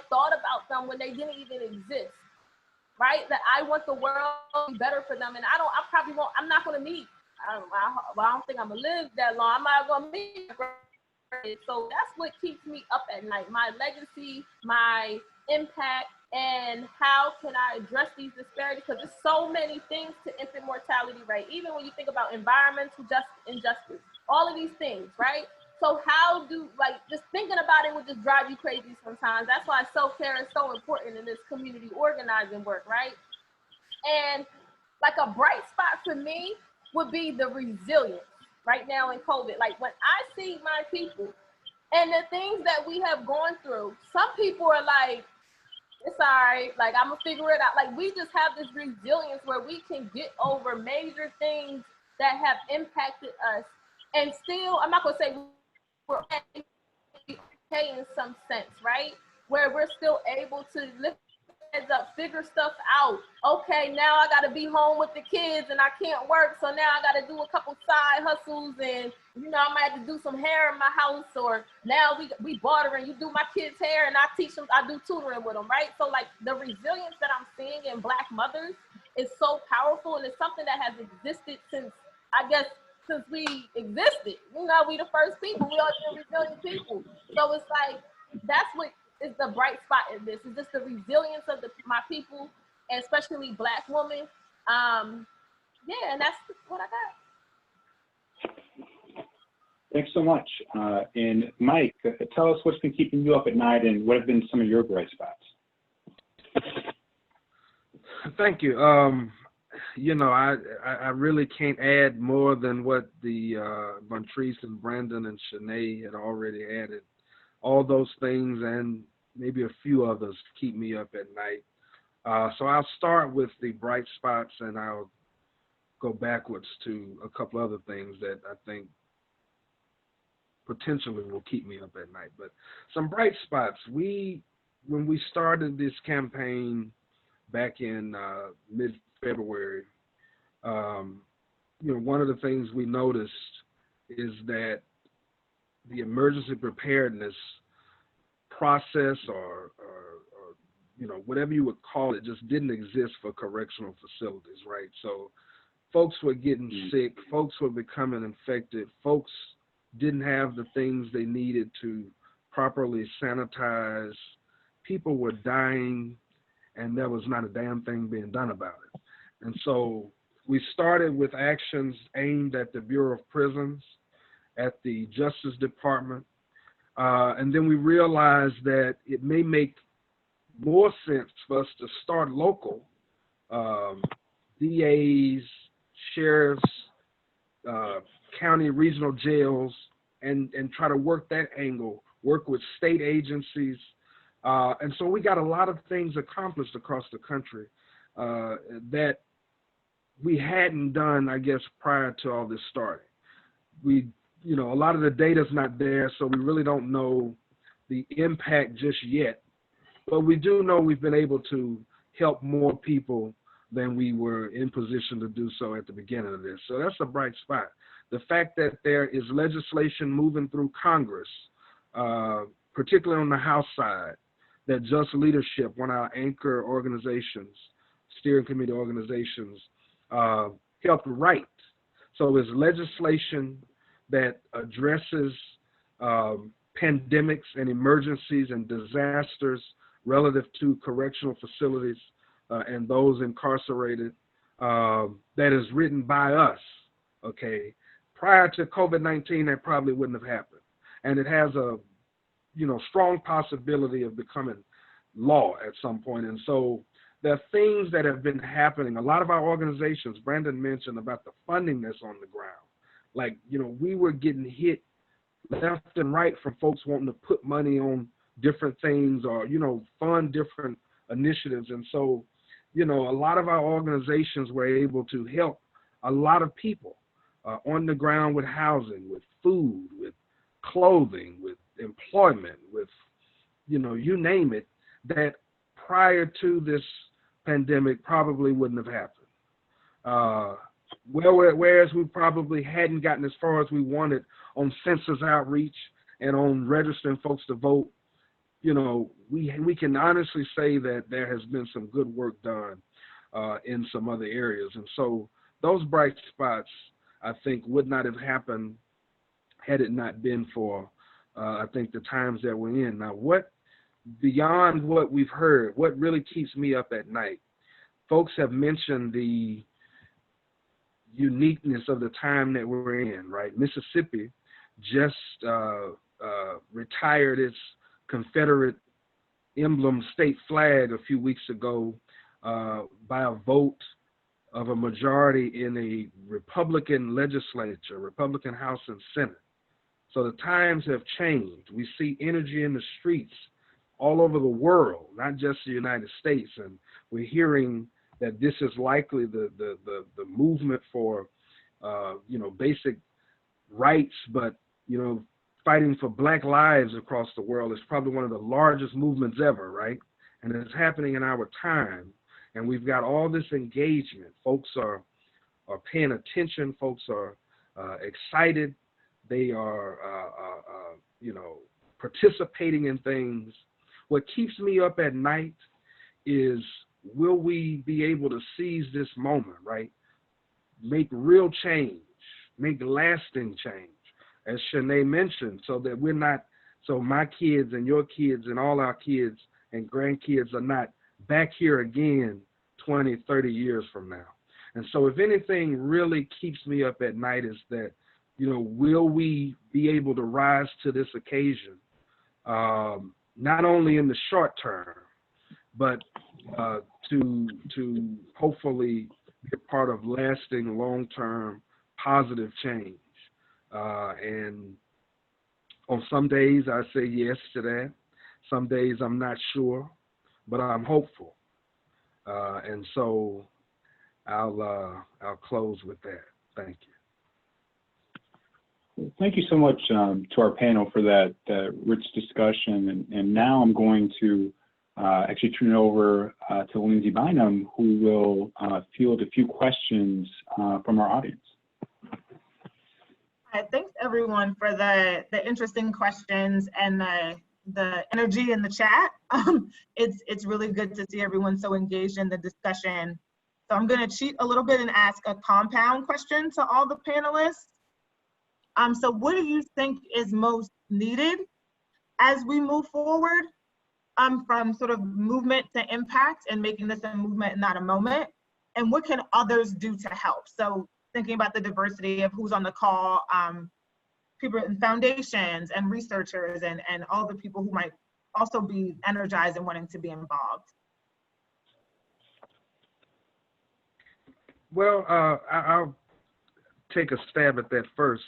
thought about them when they didn't even exist, right? That I want the world to be better for them. And I'm not gonna meet, I don't think I'm gonna live that long. I'm not gonna meet. So that's what keeps me up at night, my legacy, my impact, and how can I address these disparities? Because there's so many things to infant mortality rate, even when you think about environmental injustice, all of these things, right? So how just thinking about it would just drive you crazy sometimes. That's why self-care is so important in this community organizing work, right? And like a bright spot for me would be the resilience right now in COVID. Like when I see my people and the things that we have gone through, some people are like, it's all right, like I'm gonna figure it out. Like we just have this resilience where we can get over major things that have impacted us. And still, I'm not gonna say we're okay in some sense, right? Where we're still able to lift heads up, figure stuff out. Okay, now I gotta be home with the kids and I can't work, so now I gotta do a couple side hustles, and I might have to do some hair in my house, or now we bartering. You do my kids' hair and I teach them, I do tutoring with them, right? So like the resilience that I'm seeing in Black mothers is so powerful, and it's something that has existed since we existed. We the first people, we are the resilient people. So it's like, that's what is the bright spot in this, is just the resilience of my people, and especially Black women. Yeah, and that's what I got.
Thanks so much. And Mike, tell us what's been keeping you up at night and what have been some of your bright spots?
Thank you. I really can't add more than what the Vontrice and Brandon and Shanae had already added. All those things and maybe a few others keep me up at night. So I'll start with the bright spots and I'll go backwards to a couple other things that I think potentially will keep me up at night. But some bright spots. When we started this campaign back in mid-February, one of the things we noticed is that the emergency preparedness process or whatever you would call it just didn't exist for correctional facilities, right? So folks were getting sick, folks were becoming infected, folks didn't have the things they needed to properly sanitize, people were dying, and there was not a damn thing being done about it. And so we started with actions aimed at the Bureau of Prisons, at the Justice Department, and then we realized that it may make more sense for us to start local, DAs, sheriffs, county regional jails, and try to work that angle, work with state agencies. And so we got a lot of things accomplished across the country that we hadn't done, I guess, prior to all this starting. A lot of the data's not there, so we really don't know the impact just yet. But we do know we've been able to help more people than we were in position to do so at the beginning of this. So that's a bright spot. The fact that there is legislation moving through Congress, particularly on the House side, that Just Leadership, one of our anchor organizations, steering committee organizations, helped write. So there's legislation that addresses pandemics and emergencies and disasters relative to correctional facilities and those incarcerated that is written by us, okay? Prior to COVID-19, that probably wouldn't have happened. And it has a, strong possibility of becoming law at some point. And so there are things that have been happening. A lot of our organizations, Brandon mentioned about the funding that's on the ground. Like, we were getting hit left and right from folks wanting to put money on different things or, fund different initiatives. And so, a lot of our organizations were able to help a lot of people on the ground with housing, with food, with clothing, with employment, with, you name it, that prior to this pandemic probably wouldn't have happened. Whereas we probably hadn't gotten as far as we wanted on census outreach and on registering folks to vote, we can honestly say that there has been some good work done in some other areas. And so those bright spots, I think, would not have happened had it not been for, I think, the times that we're in. Now, beyond what we've heard, what really keeps me up at night, folks have mentioned the uniqueness of the time that we're in, right? Mississippi just retired its Confederate emblem state flag a few weeks ago by a vote of a majority in a Republican legislature, Republican House and Senate. So the times have changed. We see energy in the streets all over the world, not just the United States. And we're hearing that this is likely the movement for, basic rights, but, fighting for Black lives across the world is probably one of the largest movements ever, right? And it's happening in our time. And we've got all this engagement. Folks are paying attention. Folks are excited. They are, participating in things. What keeps me up at night is, will we be able to seize this moment, right? Make real change, make lasting change, as Shanae mentioned, so that so my kids and your kids and all our kids and grandkids are not back here again 20, 30 years from now. And so if anything really keeps me up at night is that, will we be able to rise to this occasion, not only in the short term, but to hopefully be a part of lasting, long-term, positive change. And on some days I say yes to that. Some days I'm not sure, but I'm hopeful. And so I'll close with that. Thank you.
Thank you so much to our panel for that rich discussion. And now I'm going to actually turn it over to Lindsay Bynum, who will field a few questions from our audience.
Thanks everyone for the interesting questions and the energy in the chat. It's really good to see everyone so engaged in the discussion. So I'm going to cheat a little bit and ask a compound question to all the panelists. So what do you think is most needed as we move forward from sort of movement to impact and making this a movement, not a moment? And what can others do to help? So thinking about the diversity of who's on the call, people in foundations and researchers and all the people who might also be energized and wanting to be involved.
Well, I'll take a stab at that first.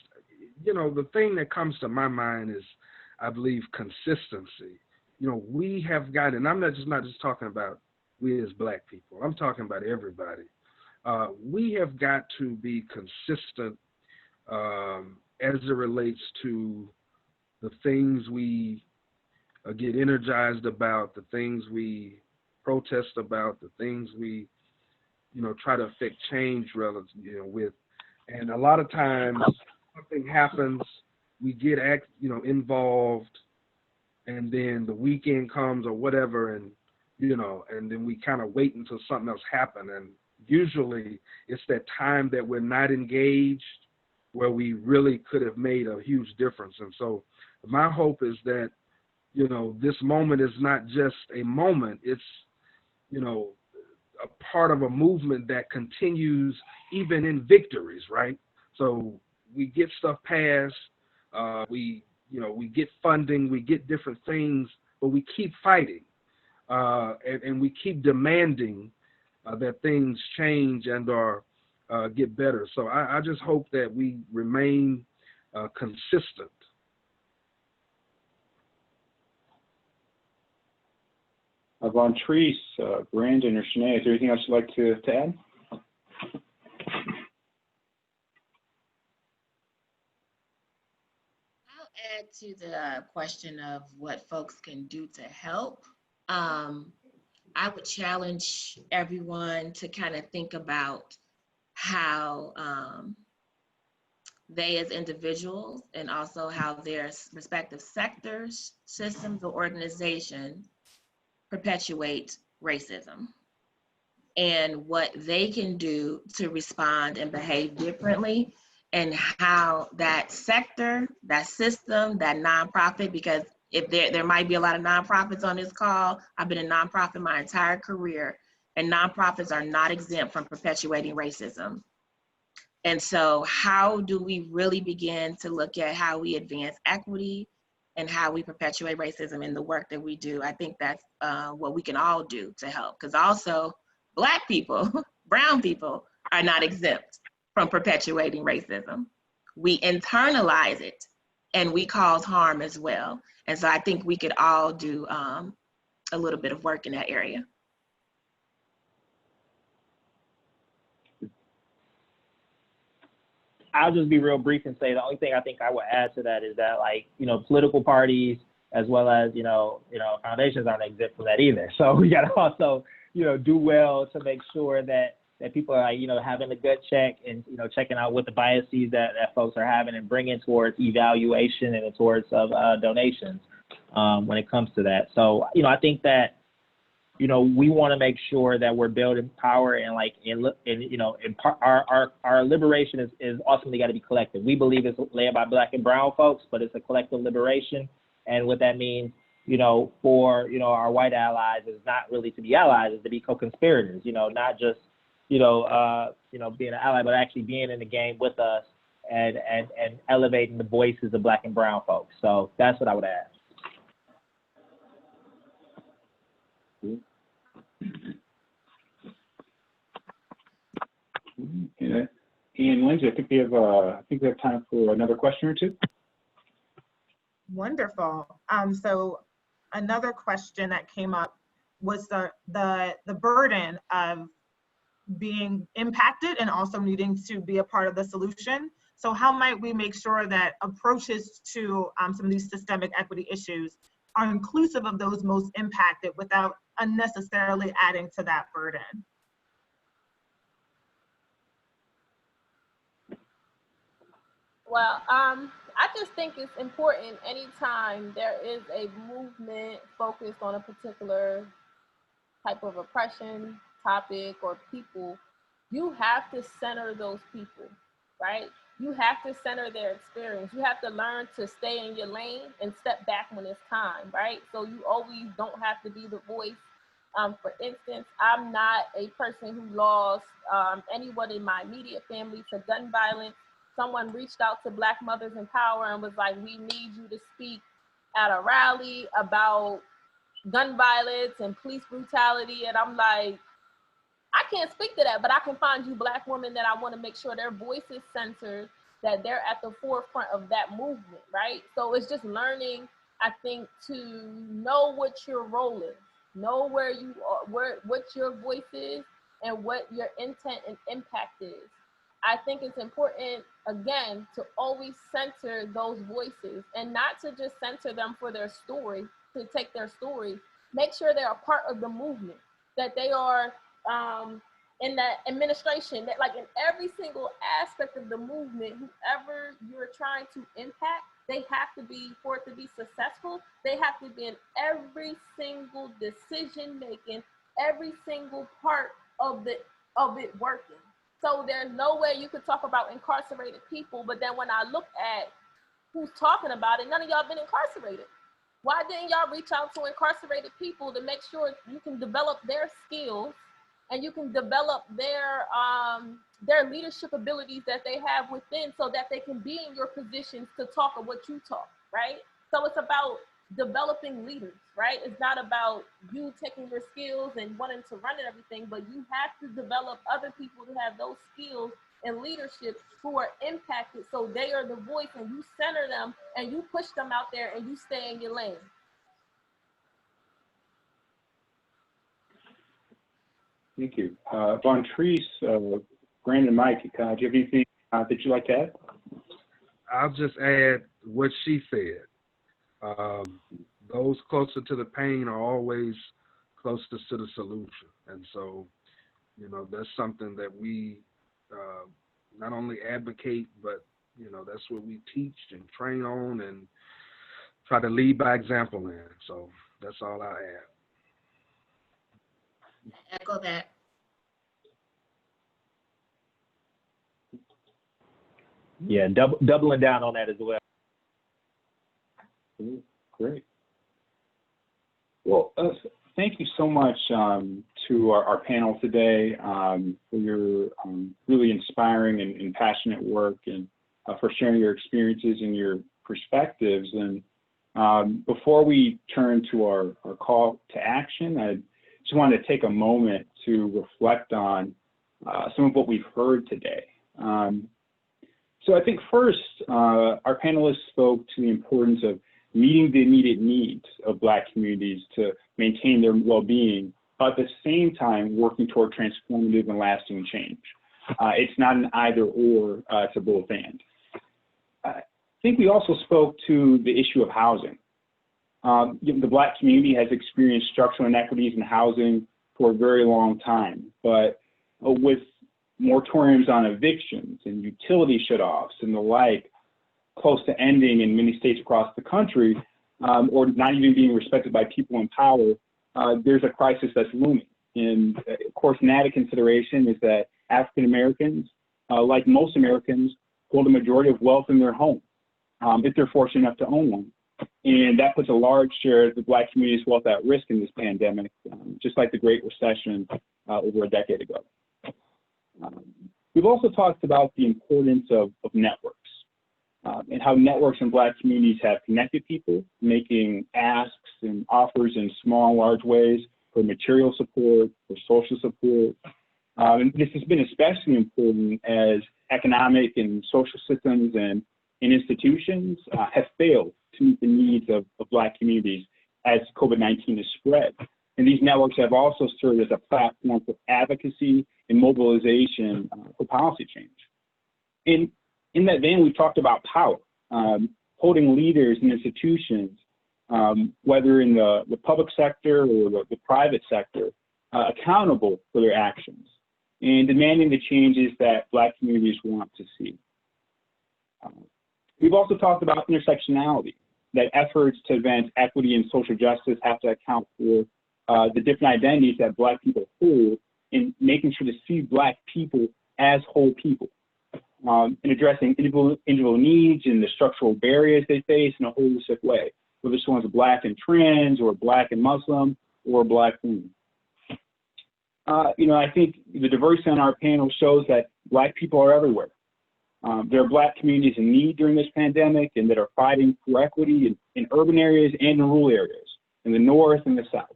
The thing that comes to my mind is, I believe, consistency. We have got, and I'm not just talking about we as Black people, I'm talking about everybody. We have got to be consistent as it relates to the things we get energized about, the things we protest about, the things we, try to affect change relative, with. And a lot of times something happens, we get involved, and then the weekend comes or whatever, and and then we kind of wait until something else happens. And usually it's that time that we're not engaged where we really could have made a huge difference. And so My hope is that, you know, this moment is not just a moment, it's, you know, a part of a movement that continues even in victories, right? So we get stuff passed, we get funding, we get different things, but we keep fighting, and we keep demanding that things change and or get better. So I just hope that we remain consistent.
Vontrice, Brandon, or Shanae, is there anything else you'd like to add?
I'll add to the question of what folks can do to help. I would challenge everyone to kind of think about how they as individuals and also how their respective sectors, systems, or organizations perpetuate racism and what they can do to respond and behave differently, and how that sector, that system, that nonprofit, because if there might be a lot of nonprofits on this call. I've been a nonprofit my entire career, and nonprofits are not exempt from perpetuating racism. And so how do we really begin to look at how we advance equity and how we perpetuate racism in the work that we do? I think that's what we can all do to help, because also Black people, brown people are not exempt from perpetuating racism. We internalize it and we cause harm as well. And so I think we could all do a little bit of work in that area.
I'll just be real brief and say the only thing I think I would add to that is that, like, you know, political parties as well as, you know, foundations aren't exempt from that either. So we got to also, you know, do well to make sure that people are, you know, having a gut check and, you know, checking out what the biases that folks are having and bringing towards evaluation and towards donations when it comes to that. So, you know, I think that, you know, we want to make sure that we're building power and, like, our liberation is ultimately got to be collective. We believe it's led by Black and brown folks, but it's a collective liberation. And what that means, you know, for, you know, our white allies is not really to be allies, is to be co-conspirators, you know, not just, being an ally, but actually being in the game with us and elevating the voices of Black and brown folks. So that's what I would add.
Okay. And Lindsay, I think we have time for another question or two.
Wonderful. So another question that came up was the burden of being impacted and also needing to be a part of the solution. So how might we make sure that approaches to some of these systemic equity issues are inclusive of those most impacted without unnecessarily adding to that burden?
Well, I just think it's important anytime there is a movement focused on a particular type of oppression, topic, or people, you have to center those people, right? You have to center their experience. You have to learn to stay in your lane and step back when it's time, right? So you always don't have to be the voice. For instance, I'm not a person who lost anyone in my immediate family to gun violence. Someone reached out to Black Mothers in Power and was like, we need you to speak at a rally about gun violence and police brutality. And I'm like, I can't speak to that, but I can find you Black women that I want to make sure their voice is censored, that they're at the forefront of that movement, right? So it's just learning, I think, to know what your role is, know where you are, what your voice is, and what your intent and impact is. I think it's important, again, to always center those voices and not to just center them for their story, to take their story. Make sure they are part of the movement, that they are in the administration, that, like, in every single aspect of the movement, whoever you're trying to impact, they have to be, for it to be successful, they have to be in every single decision making, every single part of it working. So there's no way you could talk about incarcerated people, but then when I look at who's talking about it. None of y'all been incarcerated. Why didn't y'all reach out to incarcerated people to make sure you can develop their skills and you can develop their leadership abilities that they have within, so that they can be in your positions to talk of what you talk, right? So it's about developing leaders, right? It's not about you taking your skills and wanting to run and everything, but you have to develop other people who have those skills and leadership who are impacted, so they are the voice, and you center them and you push them out there and you stay in your lane.
Thank you. Vontrice, Brandon, Mike, do you have anything that you'd like to add?
I'll just add what she said. Those closer to the pain are always closest to the solution. And so, you know, that's something that we not only advocate, but, you know, that's what we teach and train on and try to lead by example in. So that's all I add.
Echo that.
Yeah, doubling down on that as well.
Great. Well, thank you so much to our panel today for your really inspiring and passionate work, and for sharing your experiences and your perspectives. And before we turn to our call to action, I just wanted to take a moment to reflect on some of what we've heard today. So I think first, our panelists spoke to the importance of meeting the immediate needs of Black communities to maintain their well-being, but at the same time working toward transformative and lasting change. It's not an either or, it's a both and. I think we also spoke to the issue of housing. The Black community has experienced structural inequities in housing for a very long time, but with moratoriums on evictions and utility shutoffs and the like close to ending in many states across the country, or not even being respected by people in power, there's a crisis that's looming. And of course, an added consideration is that African Americans, like most Americans, hold a majority of wealth in their home, if they're fortunate enough to own one. And that puts a large share of the Black community's wealth at risk in this pandemic, just like the Great Recession over a decade ago. We've also talked about the importance of networks and how networks in Black communities have connected people, making asks and offers in small and large ways for material support, for social support. And this has been especially important as economic and social systems and institutions have failed to meet the needs of Black communities as COVID-19 has spread. And these networks have also served as a platform for advocacy and mobilization for policy change. In that vein, we've talked about power, holding leaders and institutions, whether in the public sector or the private sector, accountable for their actions and demanding the changes that Black communities want to see. We've also talked about intersectionality, that efforts to advance equity and social justice have to account for the different identities that Black people hold, in making sure to see Black people as whole people, and addressing individual needs and the structural barriers they face in a holistic way, whether someone's Black and trans, or Black and Muslim, or Black woman. I think the diversity on our panel shows that Black people are everywhere. There are Black communities in need during this pandemic and that are fighting for equity in urban areas and in rural areas, in the North and the South.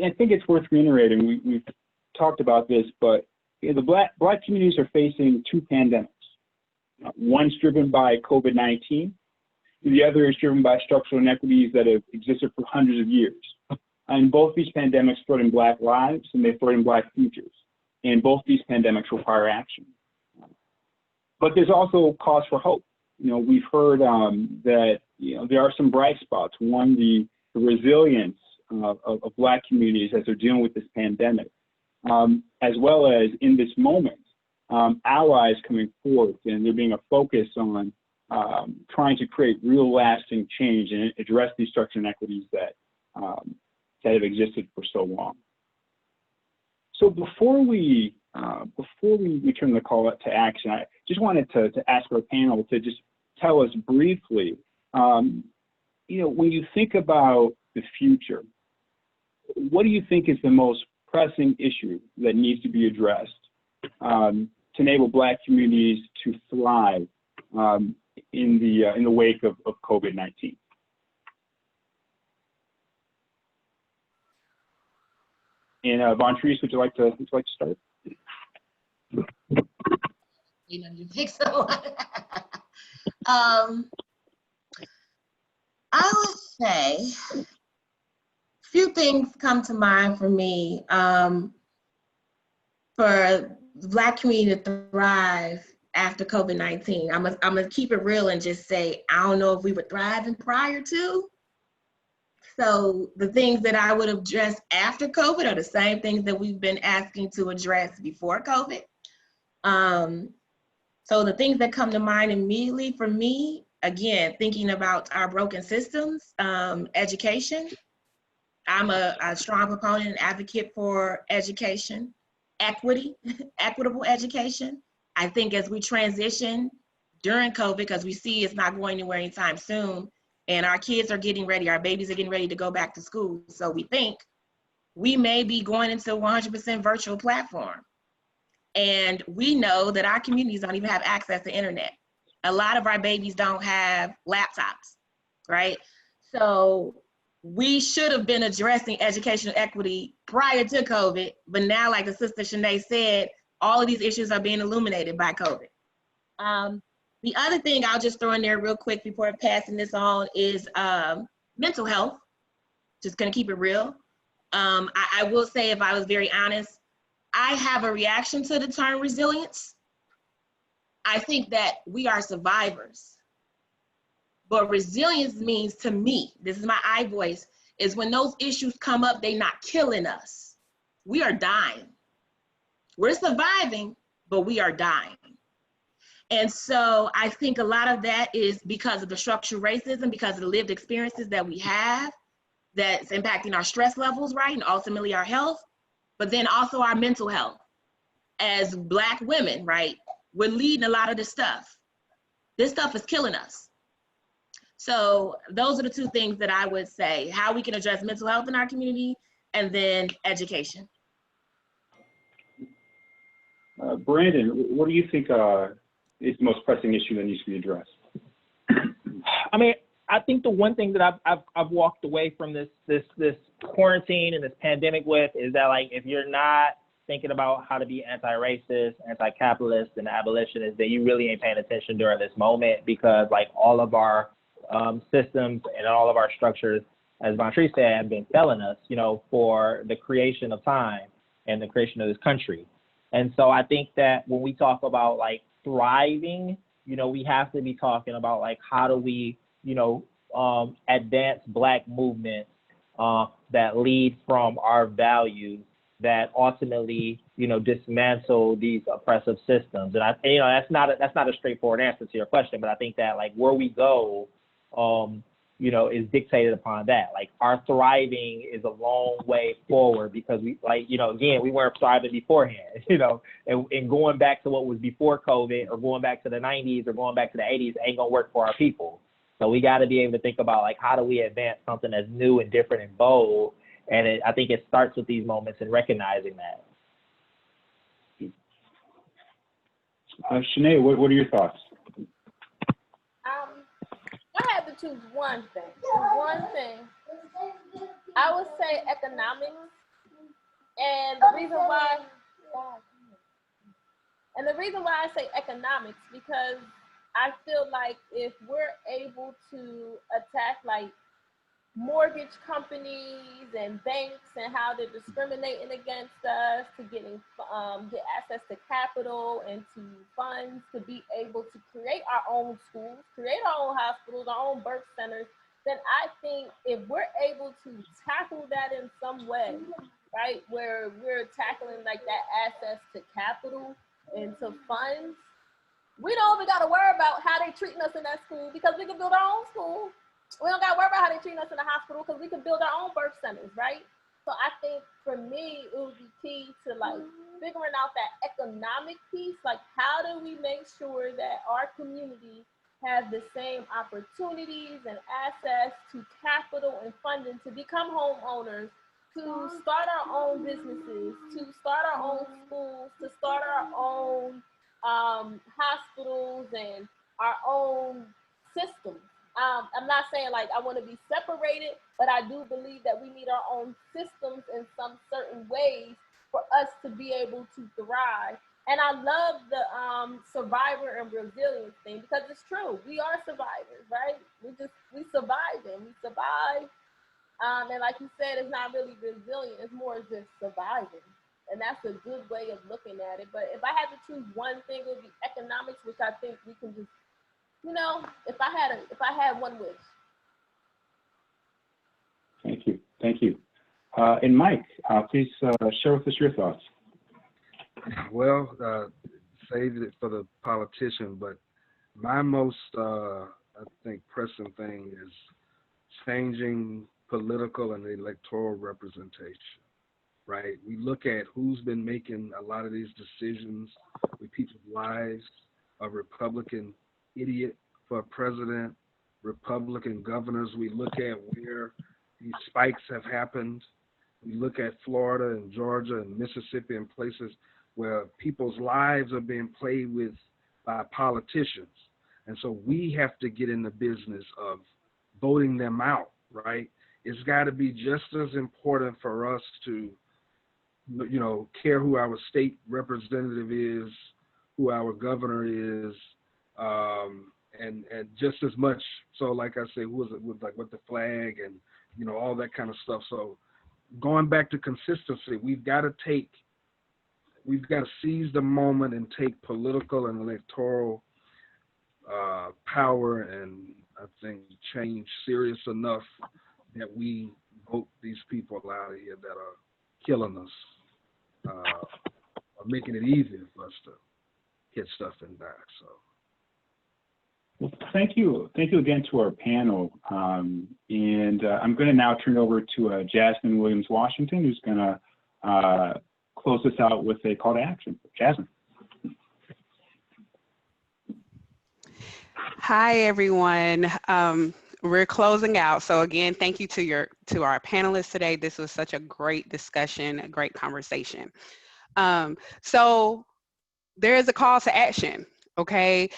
I think it's worth reiterating, we've talked about this, but the Black communities are facing two pandemics. One's driven by COVID-19, the other is driven by structural inequities that have existed for hundreds of years. And both these pandemics threaten Black lives and they threaten Black futures. And both these pandemics require action. But there's also cause for hope. We've heard that there are some bright spots. One, the resilience of Black communities as they're dealing with this pandemic, as well as in this moment, allies coming forth, and there being a focus on trying to create real lasting change and address these structural inequities that have existed for so long. So before we
Before we turn the call to action, I just wanted to ask our panel to just tell us briefly, when you think about the future, what do you think is the most pressing issue that needs to be addressed to enable Black communities to thrive in the wake of COVID-19? And Vontrice, would you like to start?
You think so? I would say a few things come to mind for me for the Black community to thrive after COVID-19. I'm gonna keep it real and just say, I don't know if we were thriving prior to. So the things that I would address after COVID are the same things that we've been asking to address before COVID. So the things that come to mind immediately for me, again, thinking about our broken systems, education. I'm a strong proponent and advocate for education, equity, equitable education. I think as we transition during COVID, because we see it's not going anywhere anytime soon, and our kids are getting ready, our babies are getting ready to go back to school. So we think we may be going into 100% virtual platform. And we know that our communities don't even have access to internet. A lot of our babies don't have laptops, right? So we should have been addressing educational equity prior to COVID, but now, like the sister Shanae said, all of these issues are being illuminated by COVID. The other thing I'll just throw in there real quick before passing this on is mental health. Just gonna keep it real. I will say, if I was very honest, I have a reaction to the term resilience. I think that we are survivors. But resilience means, to me, this is my I voice, is when those issues come up, they're not killing us. We are dying. We're surviving, but we are dying. And so I think a lot of that is because of the structural racism, because of the lived experiences that we have, that's impacting our stress levels, right? And ultimately our health, but then also our mental health. As Black women, right? We're leading a lot of this stuff. This stuff is killing us. So those are the two things that I would say, how we can address mental health in our community, and then education.
Brandon, what do you think is the most pressing issue that needs to be addressed?
I mean, I think the one thing that I've walked away from this quarantine and this pandemic with is that, like, if you're not thinking about how to be anti-racist, anti-capitalist, and abolitionist, then you really ain't paying attention during this moment, because like all of our systems and all of our structures, as Vontrice said, have been failing us, for the creation of time and the creation of this country. And so I think that when we talk about like thriving, we have to be talking about like, how do we, advance Black movements that lead from our values, that ultimately, dismantle these oppressive systems. And that's not a straightforward answer to your question, but I think that like where we go, is dictated upon that. Like our thriving is a long way forward, because we again, we weren't thriving beforehand, and going back to what was before COVID, or going back to the 90s or going back to the 80s ain't gonna work for our people. So we got to be able to think about like, how do we advance something that's new and different and bold? And I think it starts with these moments and recognizing that.
Shanae, what are your thoughts?
I had to choose one thing. I would say economics. And the reason why I say economics, because I feel like if we're able to attack like mortgage companies and banks and how they're discriminating against us, to get access to capital and to funds, to be able to create our own schools, create our own hospitals, our own birth centers, then I think if we're able to tackle that in some way, right, where we're tackling like that access to capital and to funds, we don't even got to worry about how they treating us in that school, because we can build our own school. We don't got to worry about how they treat us in the hospital, because we can build our own birth centers, right? So I think for me, it would be key to like figuring out that economic piece. Like, how do we make sure that our community has the same opportunities and access to capital and funding to become homeowners, to start our own businesses, to start our own schools, to start our own hospitals and our own systems. I'm not saying like I want to be separated, but I do believe that we need our own systems in some certain ways for us to be able to thrive. And I love the survivor and resilience thing, because it's true. We are survivors, right? We survive. And like you said, it's not really resilient. It's more just surviving. And that's a good way of looking at it. But if I had to choose one thing, it would be economics, which I think we can just, you know, if I had one wish.
Thank you. And Mike, please share with us your thoughts.
Well, save it for the politician, but my most, I think, pressing thing is changing political and electoral representation, right? We look at who's been making a lot of these decisions with people's lives: a Republican idiot for president, Republican governors. We look at where these spikes have happened. We look at Florida and Georgia and Mississippi and places where people's lives are being played with by politicians. And so we have to get in the business of voting them out, right? It's got to be just as important for us to, you know, care who our state representative is, who our governor is, and just as much. So, like I say, who was it with, like, with the flag and, you know, all that kind of stuff. So going back to consistency, we've got to seize the moment and take political and electoral power, and I think change serious enough that we vote these people out of here that are killing us, or making it easier for us to get stuff in back. So.
Well, thank you again to our panel, and I'm going to now turn it over to Jasmine Williams-Washington, who's going to close us out with a call to action. Jasmine.
Hi, everyone. We're closing out. So again, thank you to our panelists today. This was such a great discussion, a great conversation. So there is a call to action. Okay,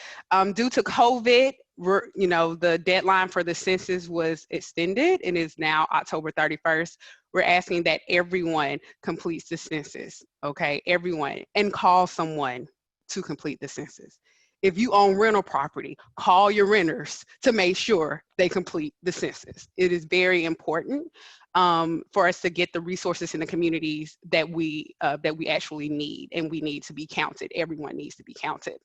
due to COVID, the deadline for the census was extended and is now October 31st. We're asking that everyone completes the census, okay? Everyone, and call someone to complete the census. If you own rental property, call your renters to make sure they complete the census. It is very important for us to get the resources in the communities that we actually need, and we need to be counted. Everyone needs to be counted.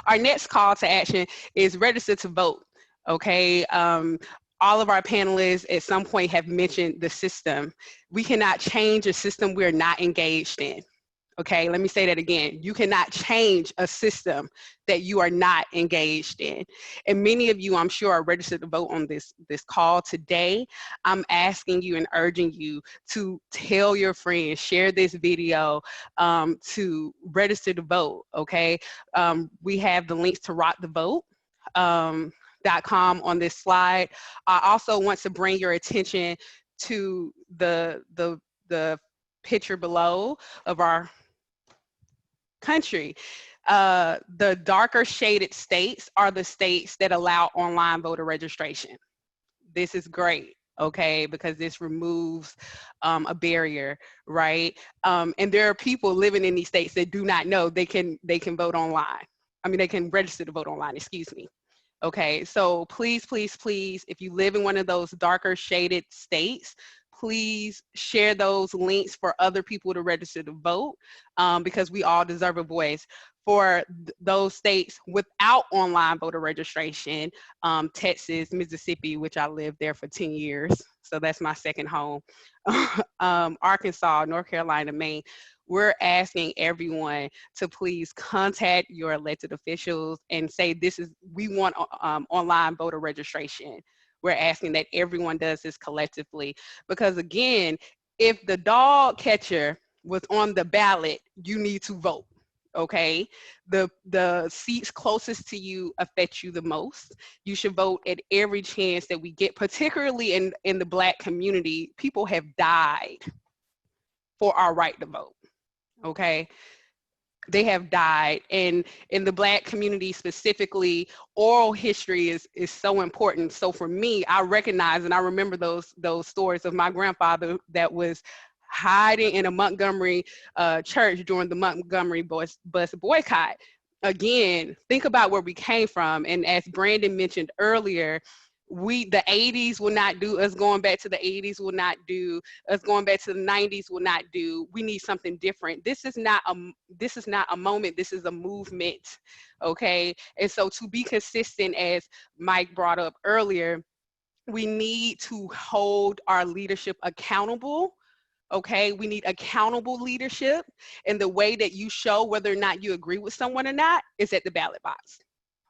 Our next call to action is register to vote, okay? All of our panelists at some point have mentioned the system. We cannot change a system we're not engaged in, okay? Let me say that again. You cannot change a system that you are not engaged in. And many of you, I'm sure, are registered to vote on this call today. I'm asking you and urging you to tell your friends, share this video to register to vote, okay? We have the links to Rock the Vote. .com on this slide. I also want to bring your attention to the picture below of our country. The darker shaded states are the states that allow online voter registration. This is great, okay, because this removes a barrier, right? And there are people living in these states that do not know they can vote online. I mean, they can register to vote online, excuse me. Okay, so please, please, please, if you live in one of those darker shaded states, please share those links for other people to register to vote, because we all deserve a voice. For those states without online voter registration, Texas, Mississippi, which I lived there for 10 years, so that's my second home, Arkansas, North Carolina, Maine, we're asking everyone to please contact your elected officials and say, we want online voter registration. We're asking that everyone does this collectively, because again, if the dog catcher was on the ballot, you need to vote. Okay, the seats closest to you affect you the most. You should vote at every chance that we get, particularly in the Black community. People have died for our right to vote. Okay, they have died, and in the Black community specifically, oral history is so important. So for me, I recognize and I remember those stories of my grandfather that was hiding in a Montgomery church during the Montgomery bus boycott. Again, think about where we came from. And as Brandon mentioned earlier, the 80s will not do, us going back to the 80s will not do, us going back to the 90s will not do. We need something different. This is not a moment, this is a movement, okay? And so to be consistent, as Mike brought up earlier, we need to hold our leadership accountable. Okay, we need accountable leadership, and the way that you show whether or not you agree with someone or not is at the ballot box.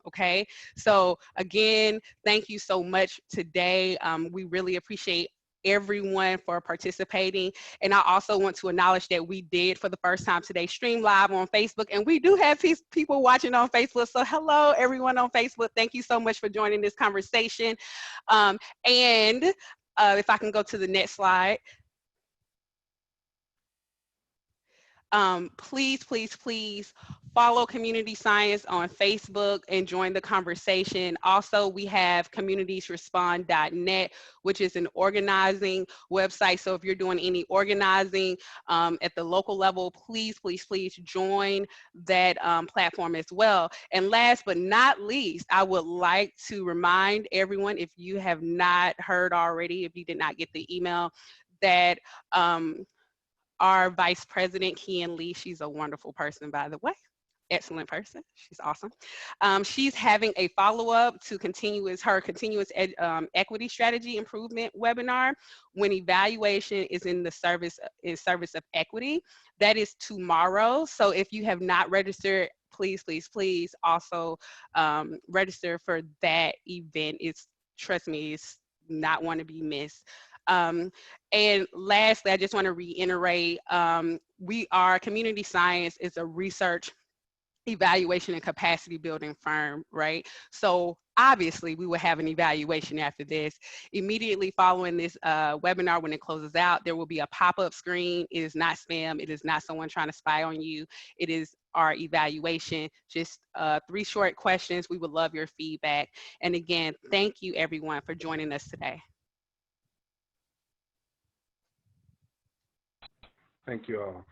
Okay, so again, thank you so much today. We really appreciate everyone for participating, and I also want to acknowledge that we did for the first time today stream live on Facebook, and we do have people watching on Facebook. So hello everyone on Facebook, thank you so much for joining this conversation. If I can go to the next slide. Please, please, please follow Community Science on Facebook and join the conversation. Also, we have communitiesrespond.net, which is an organizing website. So if you're doing any organizing at the local level, please, please, please join that platform as well. And last but not least, I would like to remind everyone, if you have not heard already, if you did not get the email, that our Vice President, Kian Lee, she's a wonderful person, by the way. Excellent person. She's awesome. She's having a follow-up to her continuous equity strategy improvement webinar when evaluation is in service of equity. That is tomorrow. So if you have not registered, please, please, please also register for that event. Trust me, it's not one to be missed. And lastly, I just want to reiterate, Community Science is a research, evaluation, and capacity building firm, right? So obviously we will have an evaluation after this. Immediately following this webinar, when it closes out, there will be a pop-up screen. It is not spam. It is not someone trying to spy on you. It is our evaluation. Just 3 short questions. We would love your feedback. And again, thank you everyone for joining us today.
Thank you all.